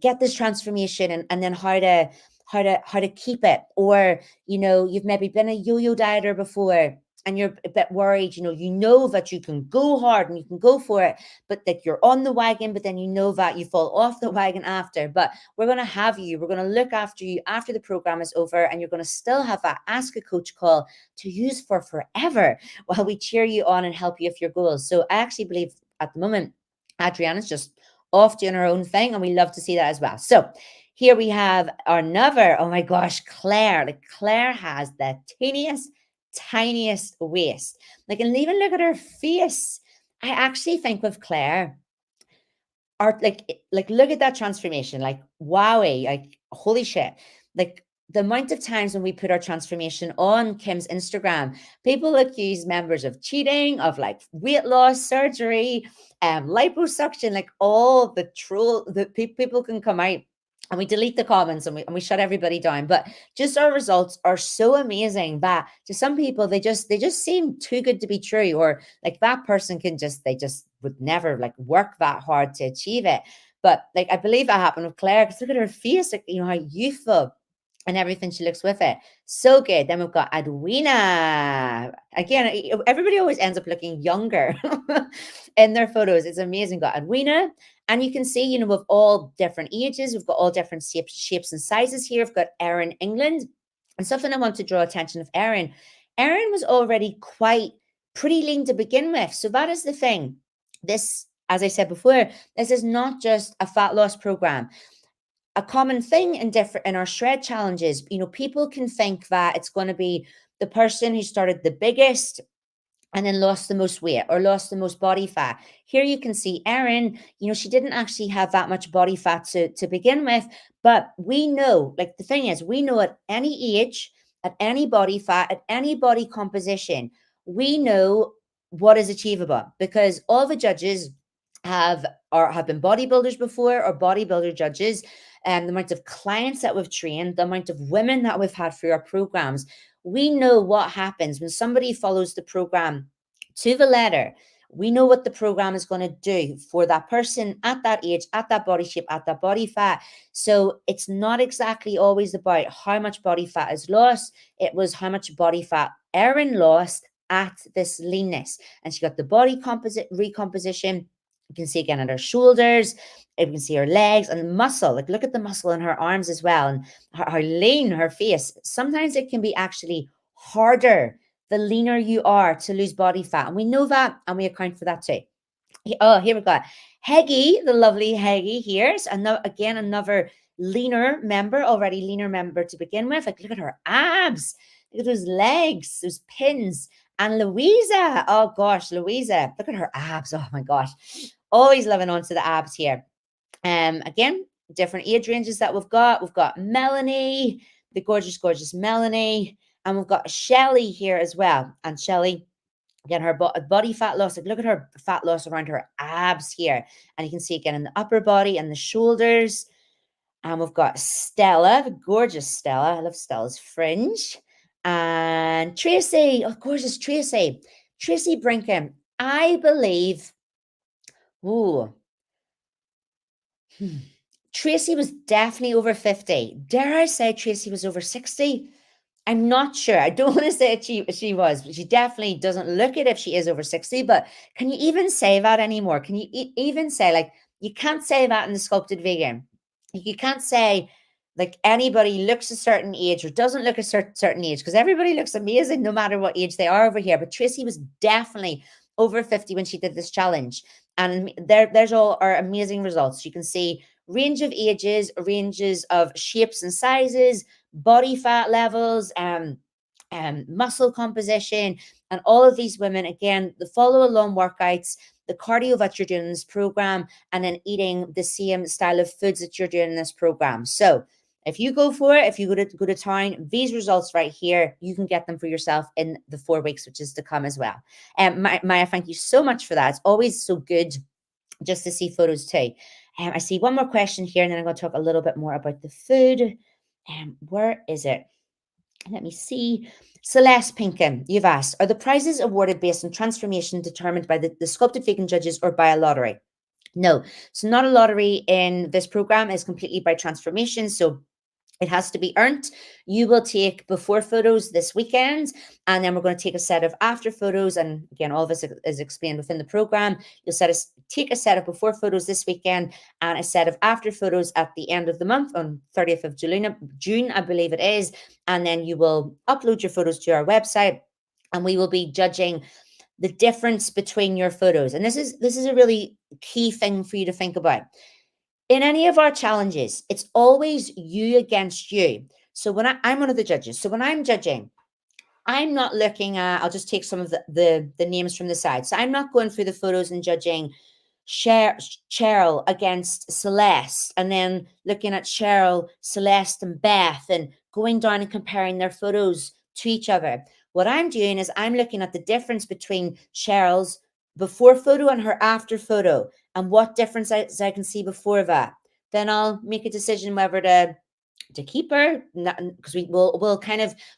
get this transformation and then how to keep it. Or, you've maybe been a yo-yo dieter before and you're a bit worried, you know that you can go hard and you can go for it, but that you're on the wagon, but then you know that you fall off the wagon after. But we're going to have you, we're going to look after you after the program is over, and you're going to still have that Ask a Coach call to use for forever while we cheer you on and help you with your goals. So I actually believe at the moment, Adriana's just off doing her own thing, and we love to see that as well. So here we have another, oh my gosh, Claire. Like Claire has the tiniest waist. Like, and even look at her face. I actually think with Claire, like look at that transformation. Like, wowie, like holy shit. Like the amount of times when we put our transformation on Kim's Instagram, people accuse members of cheating, of like weight loss surgery, liposuction, like all the troll that people can come out. And we delete the comments and we shut everybody down. But just our results are so amazing that to some people, they just seem too good to be true. Or like that person they just would never like work that hard to achieve it. But like, I believe that happened with Claire, because look at her face, like, how youthful and everything she looks with it. So good. Then we've got Edwina. Again, everybody always ends up looking younger in their photos. It's amazing. Got Edwina. And you can see, we've all different ages. We've got all different shapes and sizes here. We've got Erin, England. And something I want to draw attention of Erin. Erin was already quite pretty lean to begin with. So that is the thing. This, as I said before, this is not just a fat loss program. A common thing in our shred challenges, people can think that it's going to be the person who started the biggest and then lost the most weight or lost the most body fat. Here you can see Erin, she didn't actually have that much body fat to begin with, but we know, like the thing is, we know at any age, at any body fat, at any body composition, we know what is achievable because all the judges have been bodybuilders before or bodybuilder judges, and the amount of clients that we've trained, the amount of women that we've had through our programs. We know what happens when somebody follows the program to the letter. We know what the program is going to do for that person at that age, at that body shape, at that body fat. So it's not exactly always about how much body fat is lost. It was how much body fat Erin lost at this leanness. And she got the body recomposition. You can see again at her shoulders. You can see her legs and the muscle. Like, look at the muscle in her arms as well, and how lean her face. Sometimes it can be actually harder the leaner you are to lose body fat. And we know that, and we account for that too. Oh, here we go. Heggy, the lovely Heggy here. So again, another already leaner member to begin with. Like, look at her abs. Look at those legs, those pins. And Louisa, oh gosh, Louisa, look at her abs. Oh my gosh. Always loving on to the abs here. Again, different age ranges that we've got. We've got Melanie, the gorgeous, gorgeous Melanie. And we've got Shelley here as well. And Shelley, again, her body fat loss. Like, look at her fat loss around her abs here. And you can see again in the upper body and the shoulders. And we've got Stella, the gorgeous Stella. I love Stella's fringe. And Tracy, oh, gorgeous Tracy. Tracy Brinkham, I believe. Ooh. Tracy was definitely over 50. Dare I say Tracy was over 60? I'm not sure. I don't want to say she was, but she definitely doesn't look it if she is over 60. But can you even say that anymore? Can you even say, like, you can't say that in the sculpted vegan. You can't say like anybody looks a certain age or doesn't look a certain age, because everybody looks amazing no matter what age they are over here. But Tracy was definitely over 50 when she did this challenge. And there's all our amazing results. You can see range of ages, ranges of shapes and sizes, body fat levels, muscle composition, and all of these women, again, the follow along workouts, the cardio that you're doing in this program, and then eating the same style of foods that you're doing in this program. So if you go for it, if you go to town, these results right here, you can get them for yourself in the 4 weeks, which is to come as well. Maya, thank you so much for that. It's always so good just to see photos too. I see one more question here, and then I'm going to talk a little bit more about the food. Where is it? Let me see. Celeste Pinkham, you've asked, are the prizes awarded based on transformation determined by the sculpted vegan judges or by a lottery? No, so not a lottery in this program. Is completely by transformation. So it has to be earned. You will take before photos this weekend, and then we're going to take a set of after photos. And again, all of this is explained within the program. You'll take a set of before photos this weekend and a set of after photos at the end of the month on 30th of June, I believe it is. And then you will upload your photos to our website, and we will be judging the difference between your photos. And this is a really key thing for you to think about. In any of our challenges, it's always you against you. So when I'm one of the judges, so when I'm judging, I'm not looking at, I'll just take some of the names from the side. So I'm not going through the photos and judging Cheryl against Celeste, and then looking at Cheryl, Celeste, and Beth, and going down and comparing their photos to each other. What I'm doing is I'm looking at the difference between Cheryl's before photo and her after photo, and what difference I can see before that. Then I'll make a decision whether to keep her, because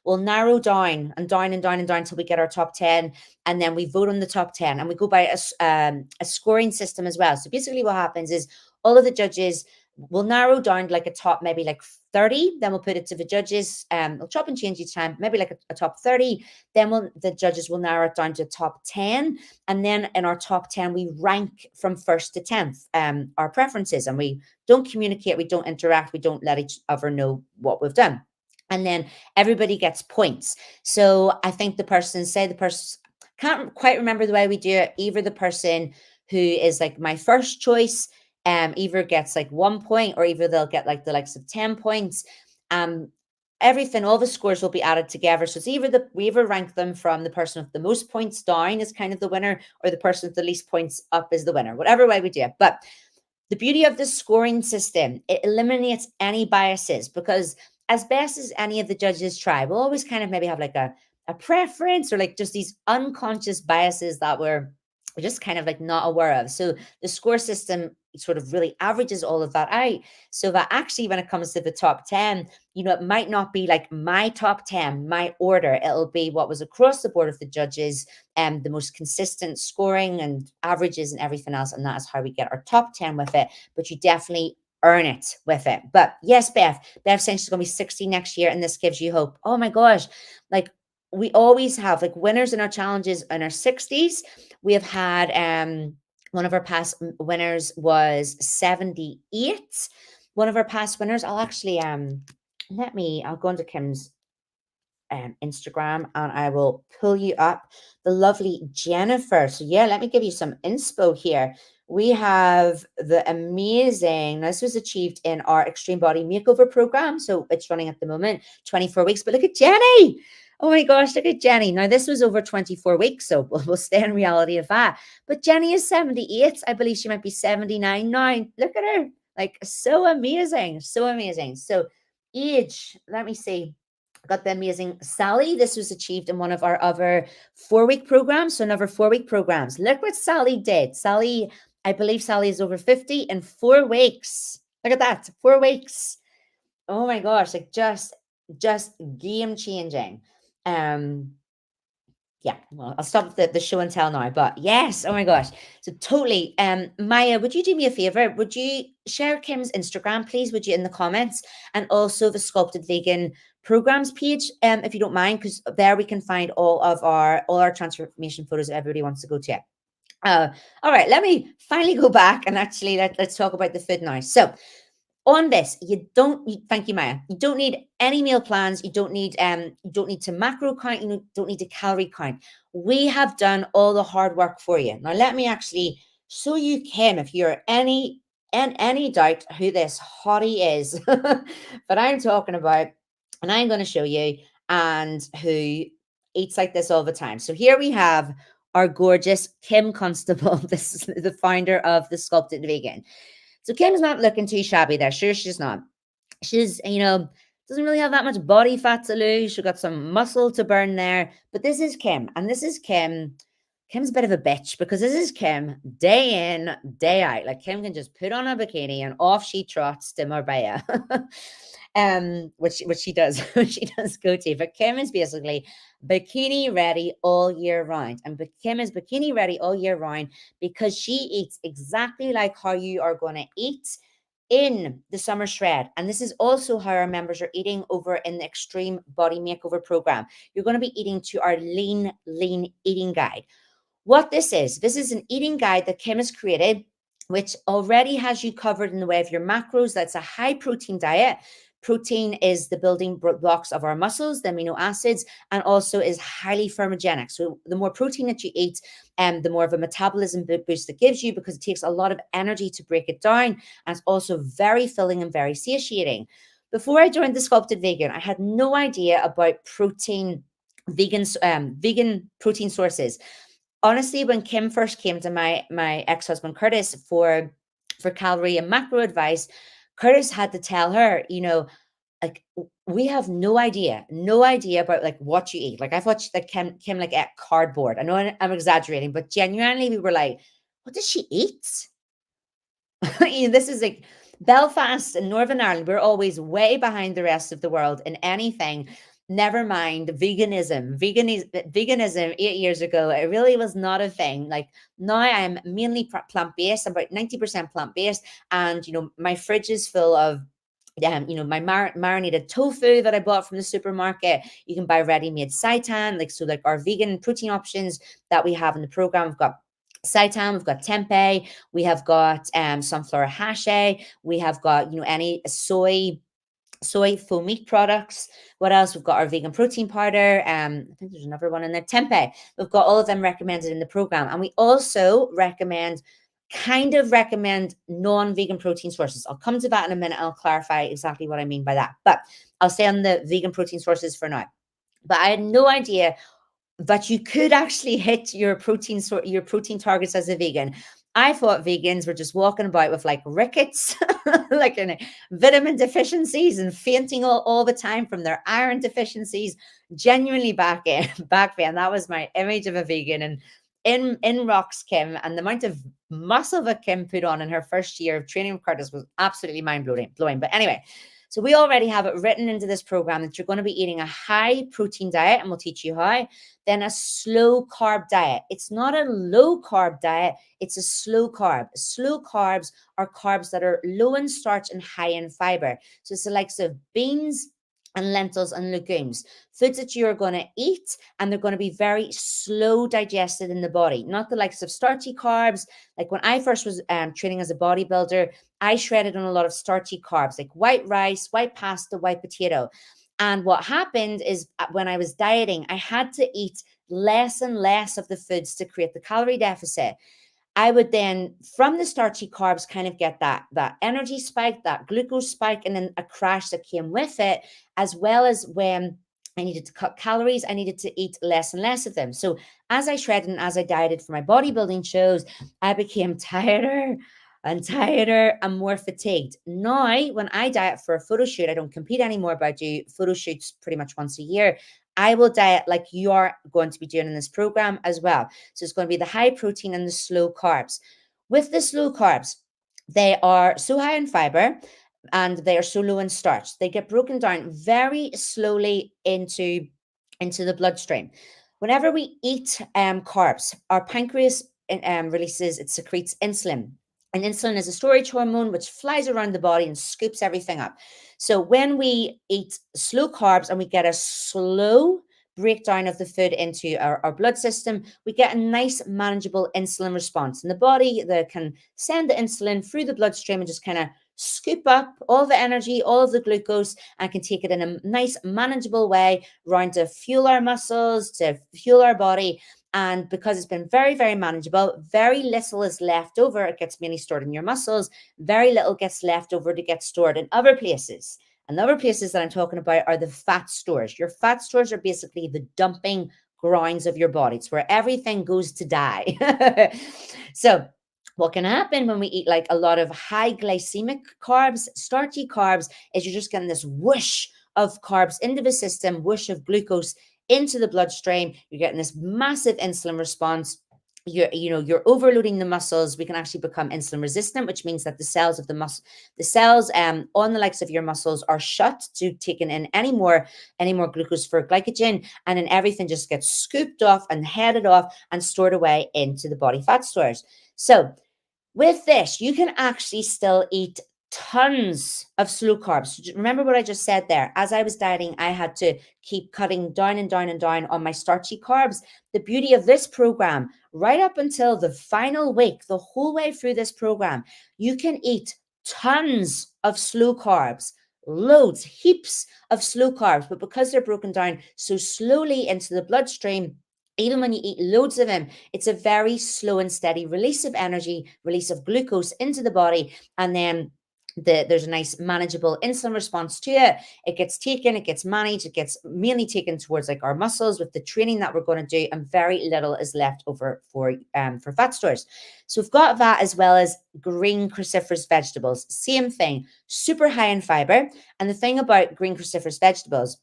we'll narrow down and down and down and down until we get our top 10, and then we vote on the top 10, and we go by a scoring system as well. So basically what happens is all of the judges, we'll narrow down like a top, maybe like 30, then we'll put it to the judges. We'll chop and change each time, maybe like a top 30. Then the judges will narrow it down to top 10. And then in our top 10, we rank from first to 10th, our preferences, and we don't communicate, we don't interact, we don't let each other know what we've done. And then everybody gets points. So I think the person, say the person, can't quite remember the way we do it. Either the person who is like my first choice, either gets like 1 point, or either they'll get like the likes of 10 points. Um, Everything, all the scores will be added together. So it's either we either rank them from the person with the most points down is kind of the winner, or the person with the least points up is the winner, whatever way we do it. But the beauty of the scoring system, it eliminates any biases, because as best as any of the judges try, we'll always kind of maybe have like a preference, or like just these unconscious biases that we're just kind of like not aware of. So the score system sort of really averages all of that out. So that actually, when it comes to the top 10, it might not be like my top 10, my order. It'll be what was across the board of the judges, and the most consistent scoring and averages and everything else. And that is how we get our top 10 with it. But you definitely earn it with it. But yes, Beth saying she's going to be 60 next year, and this gives you hope. Oh my gosh. Like, we always have like winners in our challenges in our 60s. We have had one of our past winners was 78. One of our past winners, I'll actually I'll go into Kim's Instagram, and I will pull you up the lovely Jennifer. So yeah, let me give you some inspo here. We have the amazing, this was achieved in our extreme body makeover program. So it's running at the moment, 24 weeks. But look at Jenny. Oh my gosh, look at Jenny. Now, this was over 24 weeks, so we'll stay in reality of that. But Jenny is 78. I believe she might be 79 now. Look at her. Like, so amazing. So amazing. So age, let me see. Got the amazing Sally. This was achieved in one of our other 4-week programs. So another 4-week programs. Look what Sally did. Sally, I believe Sally is over 50 in 4 weeks. Look at that. 4 weeks. Oh my gosh. Like, just game changing. Yeah, well, I'll stop the show and tell now. But yes, oh my gosh. So totally. Maya, would you do me a favor? Would you share Kim's Instagram, please? Would you, in the comments? And also the Sculpted Vegan programs page, if you don't mind, because there we can find all our transformation photos that everybody wants to go to. All right, let me finally go back and actually let's talk about the food now. So on this, thank you, Maya. You don't need any meal plans. You don't need to macro count. You don't need to calorie count. We have done all the hard work for you. Now, let me actually show you Kim, if you're any doubt who this hottie is that I'm talking about, and I'm going to show you, and who eats like this all the time. So here we have our gorgeous Kim Constable. This is the founder of the Sculpted Vegan. So Kim's not looking too shabby there. Sure, she's not. She's, doesn't really have that much body fat to lose. She's got some muscle to burn there. But this is Kim. And this is Kim. Kim's a bit of a bitch, because this is Kim day in, day out. Like, Kim can just put on a bikini and off she trots to Marbella. Which she does. She does go to. But Kim is basically bikini ready all year round. And Kim is bikini ready all year round because she eats exactly like how you are going to eat in the summer shred. And this is also how our members are eating over in the Extreme Body Makeover program. You're going to be eating to our lean eating guide. What this is an eating guide that Kim has created, which already has you covered in the way of your macros. That's a high protein diet. Protein is the building blocks of our muscles, the amino acids, and also is highly thermogenic. So the more protein that you eat, the more of a metabolism boost it gives you, because it takes a lot of energy to break it down. And it's also very filling and very satiating. Before I joined the Sculpted Vegan, I had no idea about vegan protein sources. Honestly, when Kim first came to my ex-husband Curtis for calorie and macro advice, Curtis had to tell her, like, we have no idea about like what you eat. Like, I thought like Kim like ate cardboard. I know I'm exaggerating, but genuinely we were like, what does she eat? This is like Belfast and Northern Ireland. We're always way behind the rest of the world in anything. never mind veganism 8 years ago, it really was not a thing. Like now I'm mainly plant-based, about 90% plant-based. And my fridge is full of my marinated tofu that I bought from the supermarket. You can buy ready-made seitan, like our vegan protein options that we have in the program. We've got seitan, we've got tempeh, we have got sunflower hashe, we have got any soy full meat products. What else? We've got our vegan protein powder. I think there's another one in there. Tempeh. We've got all of them recommended in the program, and we also recommend non-vegan protein sources. I'll come to that in a minute. I'll clarify exactly what I mean by that. But I'll stay on the vegan protein sources for now. But I had no idea that you could actually hit your protein targets as a vegan. I thought vegans were just walking about with like rickets, like vitamin deficiencies and fainting all the time from their iron deficiencies. Genuinely back then, that was my image of a vegan. And in rocks Kim, and the amount of muscle that Kim put on in her first year of training with Curtis was absolutely mind-blowing. But anyway, so we already have it written into this program that you're going to be eating a high protein diet, and we'll teach you how, then a slow carb diet. It's not a low carb diet, it's a slow carb. Slow carbs are carbs that are low in starch and high in fiber. So it's the likes of beans and lentils and legumes, foods that you're going to eat, and they're going to be very slow digested in the body, not the likes of starchy carbs. Like when I first was training as a bodybuilder, I shredded on a lot of starchy carbs, like white rice, white pasta, white potato. And what happened is when I was dieting, I had to eat less and less of the foods to create the calorie deficit. I would then, from the starchy carbs, kind of get that energy spike, that glucose spike, and then a crash that came with it, as well as when I needed to cut calories, I needed to eat less and less of them. So as I shredded and as I dieted for my bodybuilding shows, I became tighter and more fatigued. Now, when I diet for a photo shoot, I don't compete anymore, but I do photo shoots pretty much once a year. I will diet like you are going to be doing in this program as well. So it's going to be the high protein and the slow carbs. With the slow carbs, they are so high in fiber and they are so low in starch. They get broken down very slowly into the bloodstream. Whenever we eat carbs, our pancreas it secretes insulin. And insulin is a storage hormone which flies around the body and scoops everything up. So when we eat slow carbs and we get a slow breakdown of the food into our blood system, we get a nice manageable insulin response. And the body that can send the insulin through the bloodstream and just kind of scoop up all the energy, all of the glucose, and can take it in a nice manageable way around to fuel our muscles, to fuel our body. And because it's been very, very manageable, very little is left over. It gets mainly stored in your muscles. Very little gets left over to get stored in other places. And the other places that I'm talking about are the fat stores. Your fat stores are basically the dumping grounds of your body. It's where everything goes to die. So what can happen when we eat like a lot of high glycemic carbs, starchy carbs, is you're just getting this whoosh of carbs into the system, whoosh of glucose into the bloodstream. You're getting this massive insulin response. You're overloading the muscles. We can actually become insulin resistant, which means that the cells on the likes of your muscles are shut to taking in any more glucose for glycogen, and then everything just gets scooped off and headed off and stored away into the body fat stores. So with this, you can actually still eat tons of slow carbs. Remember what I just said there. As I was dieting, I had to keep cutting down and down and down on my starchy carbs. The beauty of this program, right up until the final week, the whole way through this program, you can eat tons of slow carbs, loads, heaps of slow carbs, but because they're broken down so slowly into the bloodstream, even when you eat loads of them, it's a very slow and steady release of energy, release of glucose into the body, and then there's a nice manageable insulin response to it. It gets taken, it gets managed, it gets mainly taken towards like our muscles with the training that we're going to do, and very little is left over for fat stores. So we've got that, as well as green cruciferous vegetables. Same thing, super high in fiber. And the thing about green cruciferous vegetables,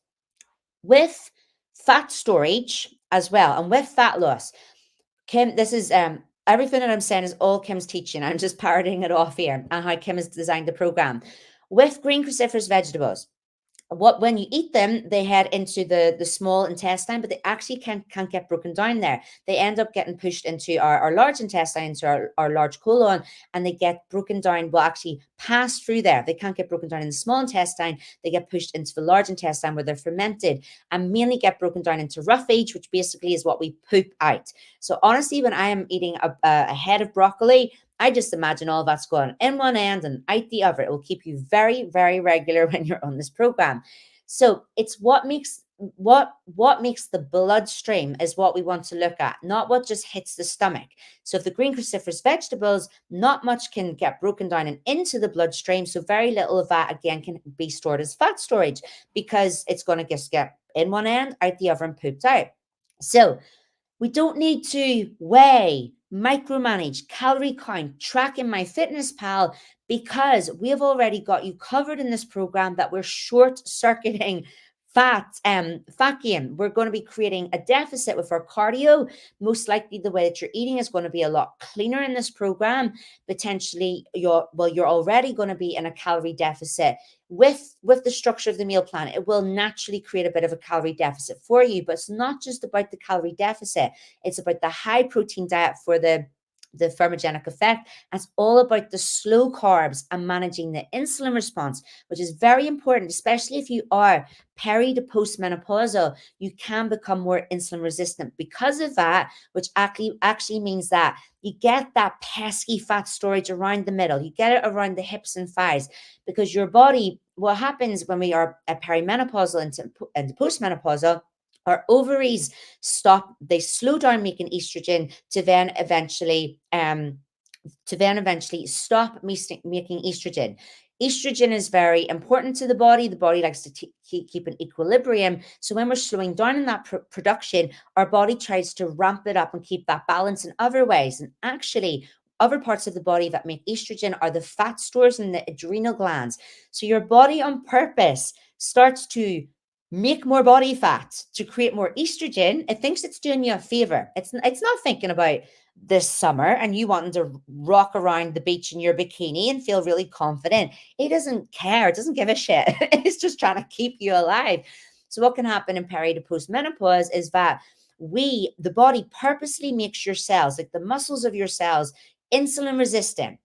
with fat storage as well, and with fat loss, Kim, this is everything that I'm saying is all Kim's teaching. I'm just parroting it off here and how Kim has designed the program. With green cruciferous vegetables, when you eat them, they head into the small intestine, but they actually can't get broken down there. They end up getting pushed into our large intestine, into our large colon, and they get broken down, well, actually pass through there. They can't get broken down in the small intestine. They get pushed into the large intestine where they're fermented, and mainly get broken down into roughage, which basically is what we poop out. So honestly, when I am eating a head of broccoli, I just imagine all that's going in one end and out the other. It will keep you very, very regular when you're on this program. So it's what makes the bloodstream is what we want to look at, not what just hits the stomach. So if the green cruciferous vegetables, not much can get broken down and into the bloodstream. So very little of that again can be stored as fat storage, because it's going to just get in one end, out the other, and pooped out. So we don't need to weigh, micromanage, calorie count, track in MyFitnessPal, because we've already got you covered in this program that we're short circuiting fat gain. We're going to be creating a deficit with our cardio. Most likely the way that you're eating is going to be a lot cleaner in this program. Potentially you're already going to be in a calorie deficit with the structure of the meal plan. It will naturally create a bit of a calorie deficit for you, but it's not just about the calorie deficit. It's about the high protein diet for the thermogenic effect. It's all about the slow carbs and managing the insulin response, which is very important, especially if you are peri to postmenopausal. You can become more insulin resistant because of that, which actually means that you get that pesky fat storage around the middle. You get it around the hips and thighs, because your body, what happens when we are perimenopausal into postmenopausal, our ovaries they slow down making estrogen to then eventually stop making estrogen. Estrogen is very important to the body. The body likes to keep an equilibrium. So when we're slowing down in that production, our body tries to ramp it up and keep that balance in other ways. And actually, other parts of the body that make estrogen are the fat stores in the adrenal glands. So your body on purpose starts to make more body fat to create more estrogen. It thinks it's doing you a favor. It's not thinking about this summer and you wanting to rock around the beach in your bikini and feel really confident. It doesn't care. It doesn't give a shit. It's just trying to keep you alive. So what can happen in peri to postmenopause is that the body purposely makes your cells, like the muscles of your cells, insulin resistant.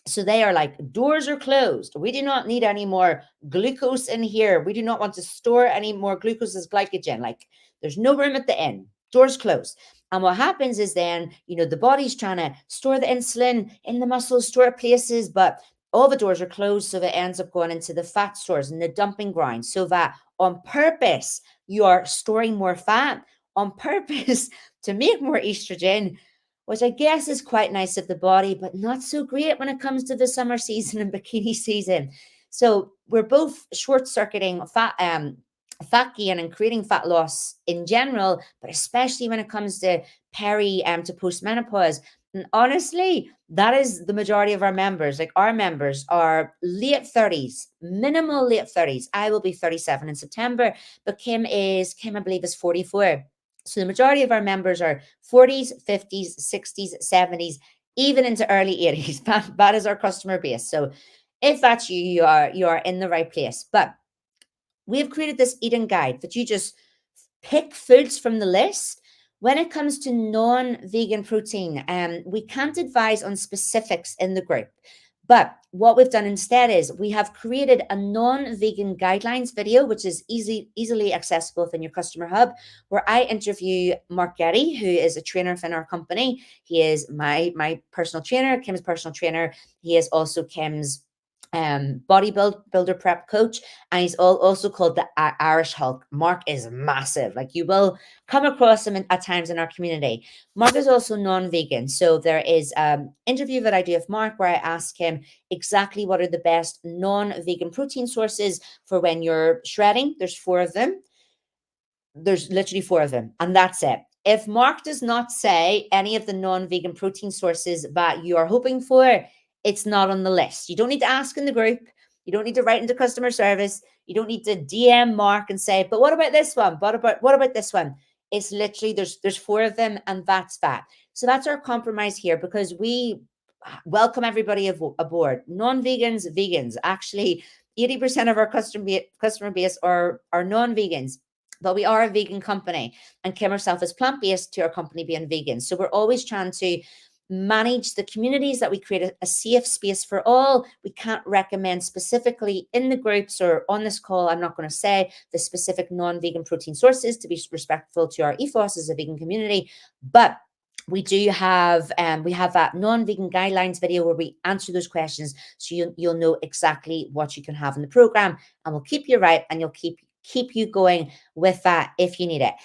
So they are like, doors are closed. We do not need any more glucose in here. We do not want to store any more glucose as glycogen. Like, there's no room at the end. Doors closed. And what happens is then, the body's trying to store the insulin in the muscles, store it places, but all the doors are closed. So that ends up going into the fat stores and the dumping ground. So that on purpose, you are storing more fat on purpose to make more estrogen, which I guess is quite nice of the body, but not so great when it comes to the summer season and bikini season. So we're both short-circuiting fat gain and creating fat loss in general, but especially when it comes to peri to postmenopause. And honestly, that is the majority of our members. Like, our members are late 30s, minimal late 30s. I will be 37 in September, but Kim, I believe, is 44. So the majority of our members are 40s, 50s, 60s, 70s, even into early 80s. That is our customer base. So if that's you, you are in the right place. But we have created this eating guide that you just pick foods from the list. When it comes to non-vegan protein, we can't advise on specifics in the group. But what we've done instead is we have created a non-vegan guidelines video, which is easily accessible within your customer hub, where I interview Mark Getty, who is a trainer within our company. He is my personal trainer, Kim's personal trainer. He is also Kim's bodybuilder prep coach, and he's also called the Irish Hulk. Mark is massive. Like, you will come across him at times in our community. Mark is also non-vegan, so there is interview that I do with Mark where I ask him exactly what are the best non-vegan protein sources for when you're shredding. There's 4 of them. There's literally 4 of them, and that's it. If Mark does not say any of the non-vegan protein sources that you are hoping for, it's not on the list. You don't need to ask in the group. You don't need to write into customer service. You don't need to DM Mark and say, but what about this one? What about this one? It's literally, there's 4 of them, and that's that. So that's our compromise here, because we welcome everybody aboard. Non-vegans, vegans. Actually, 80% of our customer base are non-vegans, but we are a vegan company, and Kim herself is plant-based to our company being vegan. So we're always trying to manage the communities that we create a safe space for all. We can't recommend specifically in the groups or on this call. I'm not going to say the specific non-vegan protein sources to be respectful to our ethos as a vegan community, but we do have we have that non-vegan guidelines video where we answer those questions, so you'll know exactly what you can have in the program, and we'll keep you right, and you'll keep you going with that if you need it.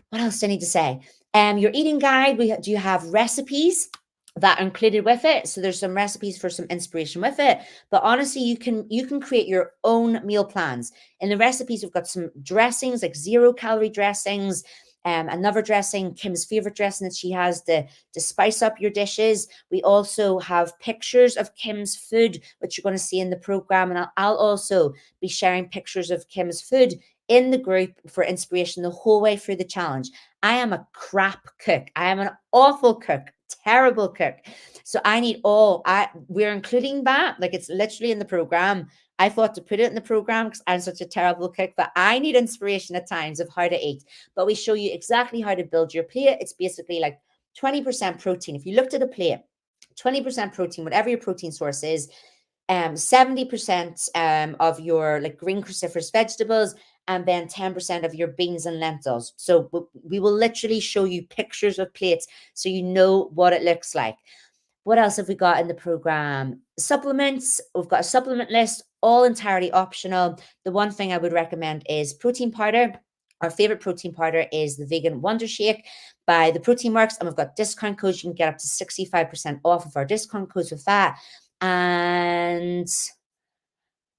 What else do I need to say? Your eating guide, do you have recipes that are included with it? So there's some recipes for some inspiration with it. But honestly, you can create your own meal plans. In the recipes, we've got some dressings, like 0-calorie dressings. Another dressing, Kim's favorite dressing that she has to spice up your dishes. We also have pictures of Kim's food, which you're going to see in the program. And I'll also be sharing pictures of Kim's food in the group for inspiration the whole way through the challenge. I am a crap cook. I am an awful cook, terrible cook. So I need we're including that. Like, it's literally in the program. I thought to put it in the program because I'm such a terrible cook, but I need inspiration at times of how to eat. But we show you exactly how to build your plate. It's basically like 20% protein. If you looked at a plate, 20% protein, whatever your protein source is, 70% of your like green cruciferous vegetables, and then 10% of your beans and lentils. So we will literally show you pictures of plates so you know what it looks like. What else have we got in the program? Supplements. We've got a supplement list, all entirely optional. The one thing I would recommend is protein powder. Our favorite protein powder is the Vegan Wonder Shake by the Protein Works, and we've got discount codes. You can get up to 65% off of our discount codes with that. And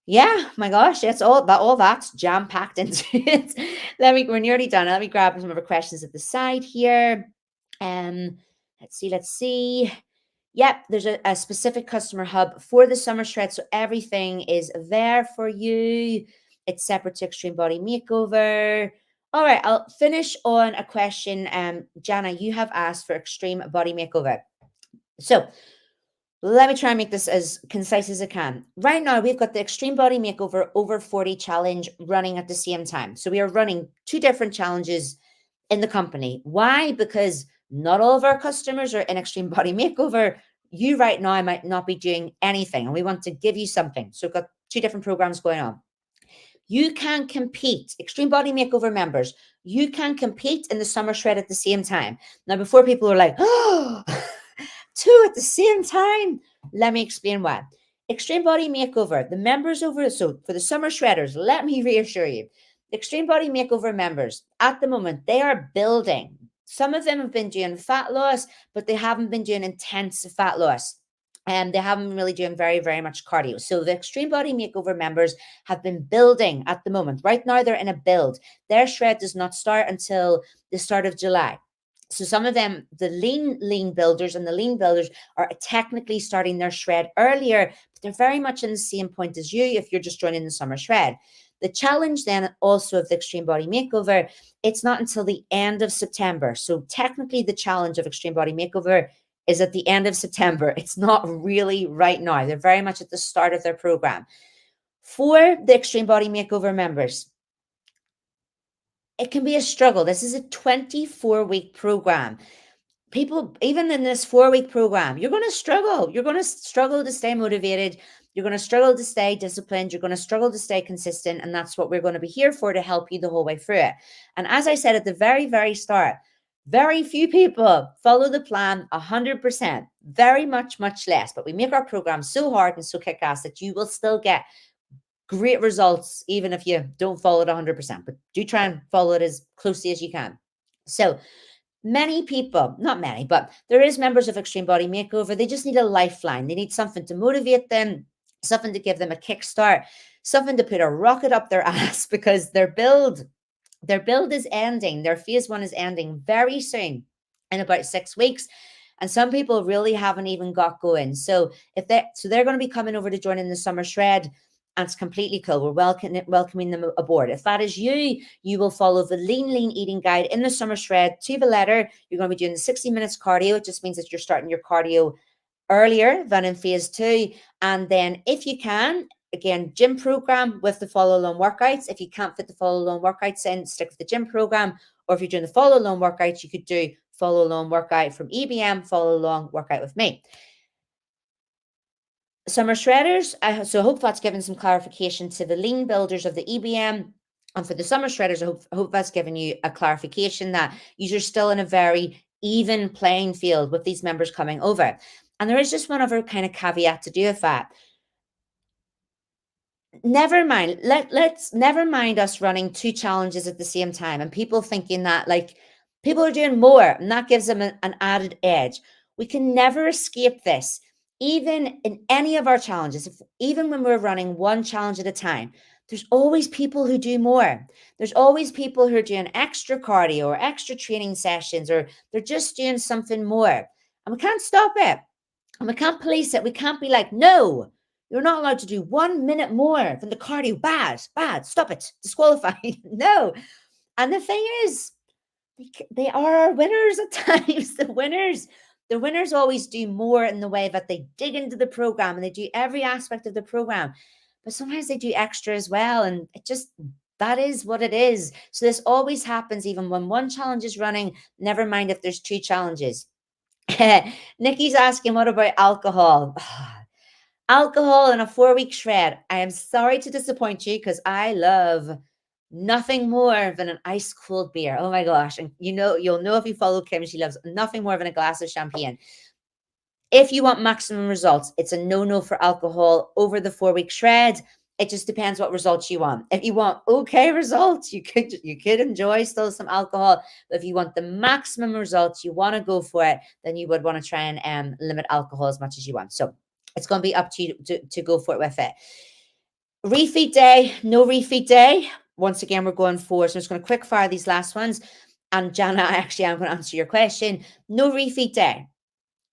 yeah, my gosh, it's all that's jam packed into it. We're nearly done. Let me grab some of our questions at the side here. Let's see. Yep, there's a specific customer hub for the summer shred, so everything is there for you. It's separate to Extreme Body Makeover. All right, I'll finish on a question. Jana, you have asked for Extreme Body Makeover. So let me try and make this as concise as I can. Right now, we've got the Extreme Body Makeover Over 40 Challenge running at the same time. So we are running 2 different challenges in the company. Why? Because not all of our customers are in Extreme Body Makeover. You right now might not be doing anything, and we want to give you something. So we've got 2 different programs going on. You can compete, Extreme Body Makeover members, you can compete in the summer shred at the same time. Now, before people are like, oh, 2 at the same time. Let me explain why. Extreme Body Makeover, the members so for the summer shredders, let me reassure you, Extreme Body Makeover members, at the moment, they are building. Some of them have been doing fat loss, but they haven't been doing intense fat loss. And they haven't been really doing very, very much cardio. So the Extreme Body Makeover members have been building at the moment. Right now, they're in a build. Their shred does not start until the start of July. So some of them, the lean builders and the lean builders, are technically starting their shred earlier, but they're very much in the same point as you if you're just joining the summer shred. The challenge then also of the Extreme Body Makeover, it's not until the end of September. So technically the challenge of Extreme Body Makeover is at the end of September. It's not really right now. They're very much at the start of their program. For the Extreme Body Makeover members, it can be a struggle. This is a 24-week program. People, even in this 4-week program, you're going to struggle. You're going to struggle to stay motivated. You're going to struggle to stay disciplined. You're going to struggle to stay consistent. And that's what we're going to be here for, to help you the whole way through it. And as I said at the very, very start, very few people follow the plan 100%, very much less. But we make our program so hard and so kick-ass that you will still get great results, even if you don't follow it 100%, but do try and follow it as closely as you can. So many people, not many, but there is members of Extreme Body Makeover. They just need a lifeline. They need something to motivate them, something to give them a kickstart, something to put a rocket up their ass, because their build is ending. Their phase 1 is ending very soon, in about 6 weeks. And some people really haven't even got going. So they're going to be coming over to join in the summer shred. And it's completely cool. We're welcoming them aboard. If that is you, you will follow the lean eating guide in the summer shred to the letter. You're going to be doing the 60 minutes cardio. It just means that you're starting your cardio earlier than in phase two. And then if you can, again, gym program with the follow along workouts. If you can't fit the follow along workouts in, stick with the gym program. Or if you're doing the follow along workouts, you could do follow along workout from EBM, follow along workout with me. Summer shredders. So I hope that's given some clarification to the lean builders of the EBM. And for the summer shredders, I hope that's given you a clarification that you're still in a very even playing field with these members coming over. And there is just one other kind of caveat to do with that. Never mind. Let's never mind us running two challenges at the same time and people thinking that like people are doing more and that gives them an added edge. We can never escape this. Even in any of our challenges, even when we're running one challenge at a time, there's always people who do more. There's always people who are doing extra cardio or extra training sessions, or they're just doing something more. And we can't stop it. And we can't police it. We can't be like, no, you're not allowed to do 1 minute more than the cardio. Bad, stop it, disqualified. No. And the thing is, they are our winners at times. The winners always do more in the way that they dig into the program and they do every aspect of the program. But sometimes they do extra as well. And that is what it is. So this always happens, even when one challenge is running, never mind if there's two challenges. Nikki's asking, what about alcohol? Alcohol in a 4-week shred. I am sorry to disappoint you because I love nothing more than an ice cold beer. Oh my gosh. And you'll know if you follow Kim, she loves nothing more than a glass of champagne. If you want maximum results, it's a no-no for alcohol over the 4-week shred. It just depends what results you want. If you want okay results, you could enjoy still some alcohol. But if you want the maximum results, you want to go for it, then you would want to try and limit alcohol as much as you want. So it's going to be up to you to go for it with it. Refeed day, no refeed day. Once again, we're going for, so I'm just going to quick fire these last ones. And Jana, actually, I'm going to answer your question. No refeed day.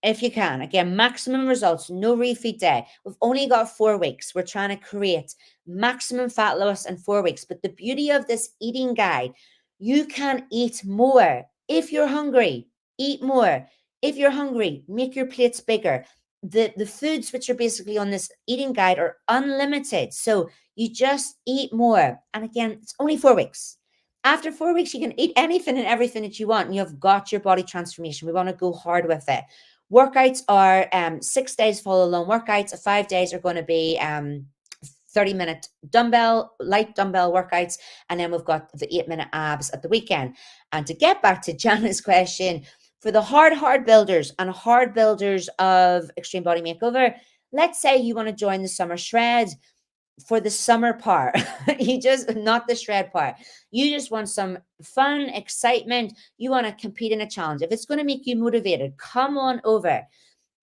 If you can, again, maximum results, no refeed day. We've only got 4 weeks. We're trying to create maximum fat loss in 4 weeks. But the beauty of this eating guide, you can eat more. If you're hungry, eat more. If you're hungry, make your plates bigger. The foods which are basically on this eating guide are unlimited. So you just eat more. And again, it's only 4 weeks. After 4 weeks, you can eat anything and everything that you want. And you've got your body transformation. We want to go hard with it. Workouts are 6 days follow along workouts. 5 days are going to be 30-minute light dumbbell workouts. And then we've got the 8-minute abs at the weekend. And to get back to Jana's question, for the hard builders and hard builders of Extreme Body Makeover, let's say you want to join the summer shred for the summer part. Not the shred part. You just want some fun, excitement. You want to compete in a challenge. If it's going to make you motivated, come on over.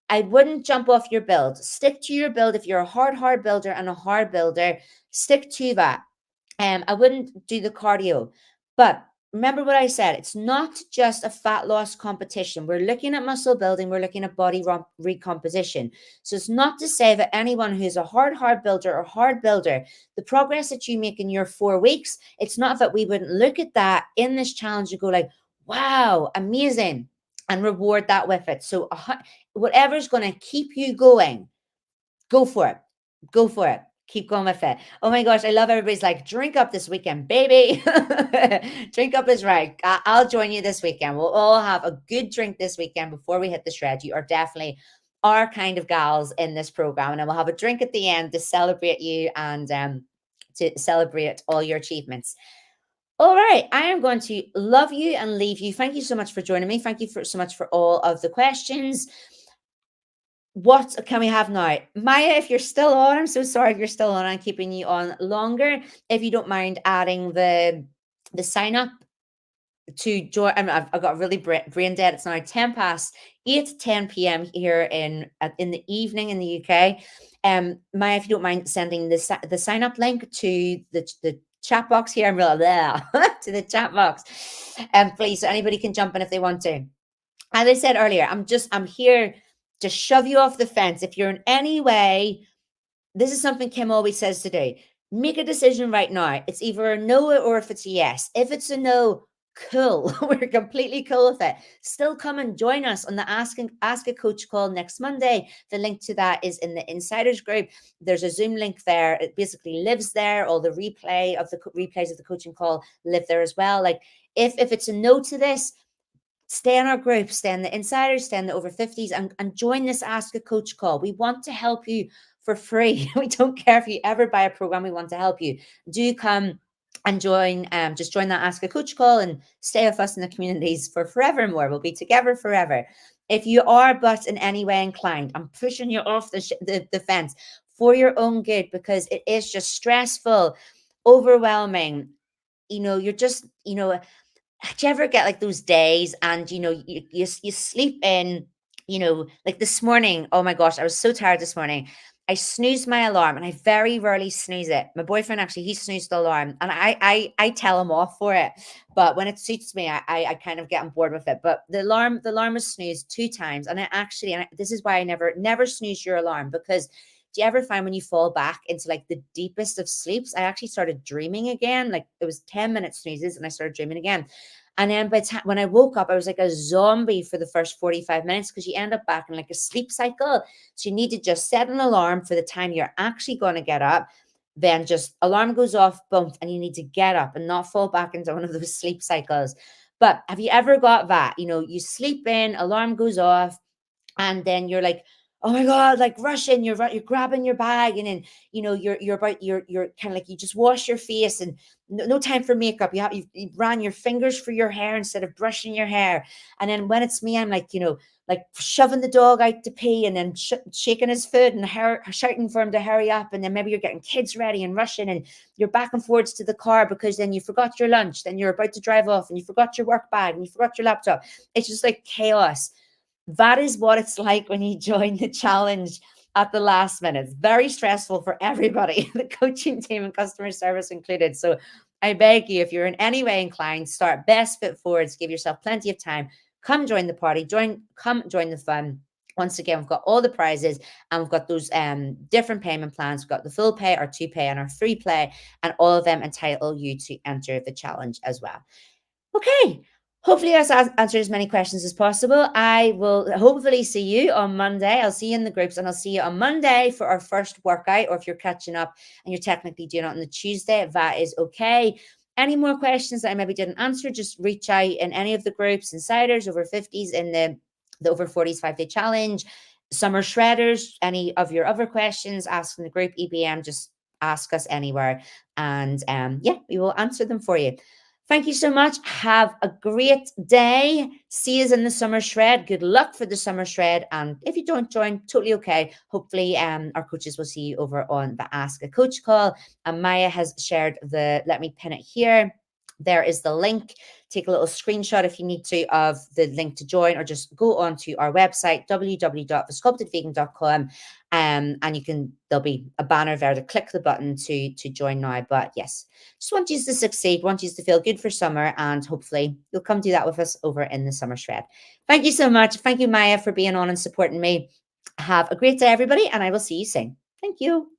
I wouldn't jump off your build. Stick to your build. If you're a hard builder and a hard builder, stick to that. I wouldn't do the cardio. But remember what I said, it's not just a fat loss competition. We're looking at muscle building. We're looking at body recomposition. So it's not to say that anyone who's a hard builder or hard builder, the progress that you make in your 4 weeks, it's not that we wouldn't look at that in this challenge and go like, wow, amazing, and reward that with it. So whatever's going to keep you going, go for it. Go for it. Keep going with it. Oh my gosh, I love everybody's like, drink up this weekend, baby. Drink up is right. I'll join you this weekend. We'll all have a good drink this weekend before we hit the shred. You are definitely our kind of gals in this program. And then we'll have a drink at the end to celebrate you and to celebrate all your achievements. All right, I am going to love you and leave you. Thank you so much for joining me. Thank you so much for all of the questions. What can we have now? Maya, if you're still on, I'm so sorry if you're still on. I'm keeping you on longer. If you don't mind adding the sign up to join. I've got really brain dead. It's now 10 p.m. here in the evening in the UK. Maya, if you don't mind sending the sign up link to the chat box here. I'm really there to the chat box. Please, so anybody can jump in if they want to. As I said earlier, I'm here to shove you off the fence. If you're in any way, this is something Kim always says to do. Make a decision right now. It's either a no or if it's a yes. If it's a no, cool. We're completely cool with it. Still come and join us on the Ask a Coach call next Monday. The link to that is in the Insiders group. There's a Zoom link there. It basically lives there. All the replays of the coaching call live there as well. Like if it's a no to this, stay in our group, stay in the Insiders, stay in the over 50s, and join this Ask a Coach call. We want to help you for free. We don't care if you ever buy a program, we want to help you. Do come and just join that Ask a Coach call and stay with us in the communities for forevermore. We'll be together forever. If you are but in any way inclined, I'm pushing you off the fence for your own good, because it is just stressful, overwhelming. You're just, do you ever get like those days and you sleep in, like this morning? Oh my gosh, I was so tired this morning. I snoozed my alarm, and I very rarely snooze it. My boyfriend, actually, he snoozed the alarm, and I tell him off for it. But when it suits me, I kind of get on board with it. But the alarm was snoozed 2 times, and this is why I never snooze your alarm, because do you ever find when you fall back into like the deepest of sleeps, I actually started dreaming again. Like it was 10-minute snoozes and I started dreaming again. And then by the time when I woke up, I was like a zombie for the first 45 minutes, because you end up back in like a sleep cycle. So you need to just set an alarm for the time you're actually going to get up. Then just alarm goes off, boom, and you need to get up and not fall back into one of those sleep cycles. But have you ever got that? You sleep in, alarm goes off, and then you're like, oh my god, like rushing, you're grabbing your bag, and then you're kind of like, you just wash your face, and no time for makeup. You ran your fingers through your hair instead of brushing your hair. And then when it's me, I'm like, like shoving the dog out to pee, and then shaking his foot and shouting for him to hurry up. And then maybe you're getting kids ready and rushing, and you're back and forwards to the car because then you forgot your lunch, then you're about to drive off and you forgot your work bag and you forgot your laptop. It's just like chaos. That is what it's like when you join the challenge at the last minute. It's very stressful for everybody, the coaching team and customer service included. So I beg you, if you're in any way inclined, start best foot forwards, give yourself plenty of time. Come join the party, come join the fun. Once again, we've got all the prizes, and we've got those different payment plans. We've got the full pay, our 2 pay, and our 3 pay, and all of them entitle you to enter the challenge as well. Okay. Hopefully, I've answered as many questions as possible. I will hopefully see you on Monday. I'll see you in the groups, and I'll see you on Monday for our first workout. Or if you're catching up and you're technically doing it on the Tuesday, that is okay. Any more questions that I maybe didn't answer, just reach out in any of the groups: Insiders, over 50s, in the over 40s 5-day challenge, Summer Shredders. Any of your other questions, ask in the group. EBM, just ask us anywhere, and yeah, we will answer them for you. Thank you so much. Have a great day. See you in the summer shred. Good luck for the summer shred. And if you don't join, totally okay. Hopefully, our coaches will see you over on the Ask a Coach call. And Maya has shared let me pin it here. There is the link. Take a little screenshot if you need to of the link to join, or just go on to our website, www.thesculptedvegan.com. And there'll be a banner there to click the button to join now. But yes, just want you to succeed, want you to feel good for summer, and hopefully you'll come do that with us over in the summer shred. Thank you so much. Thank you, Maya, for being on and supporting me. Have a great day, everybody, and I will see you soon. Thank you.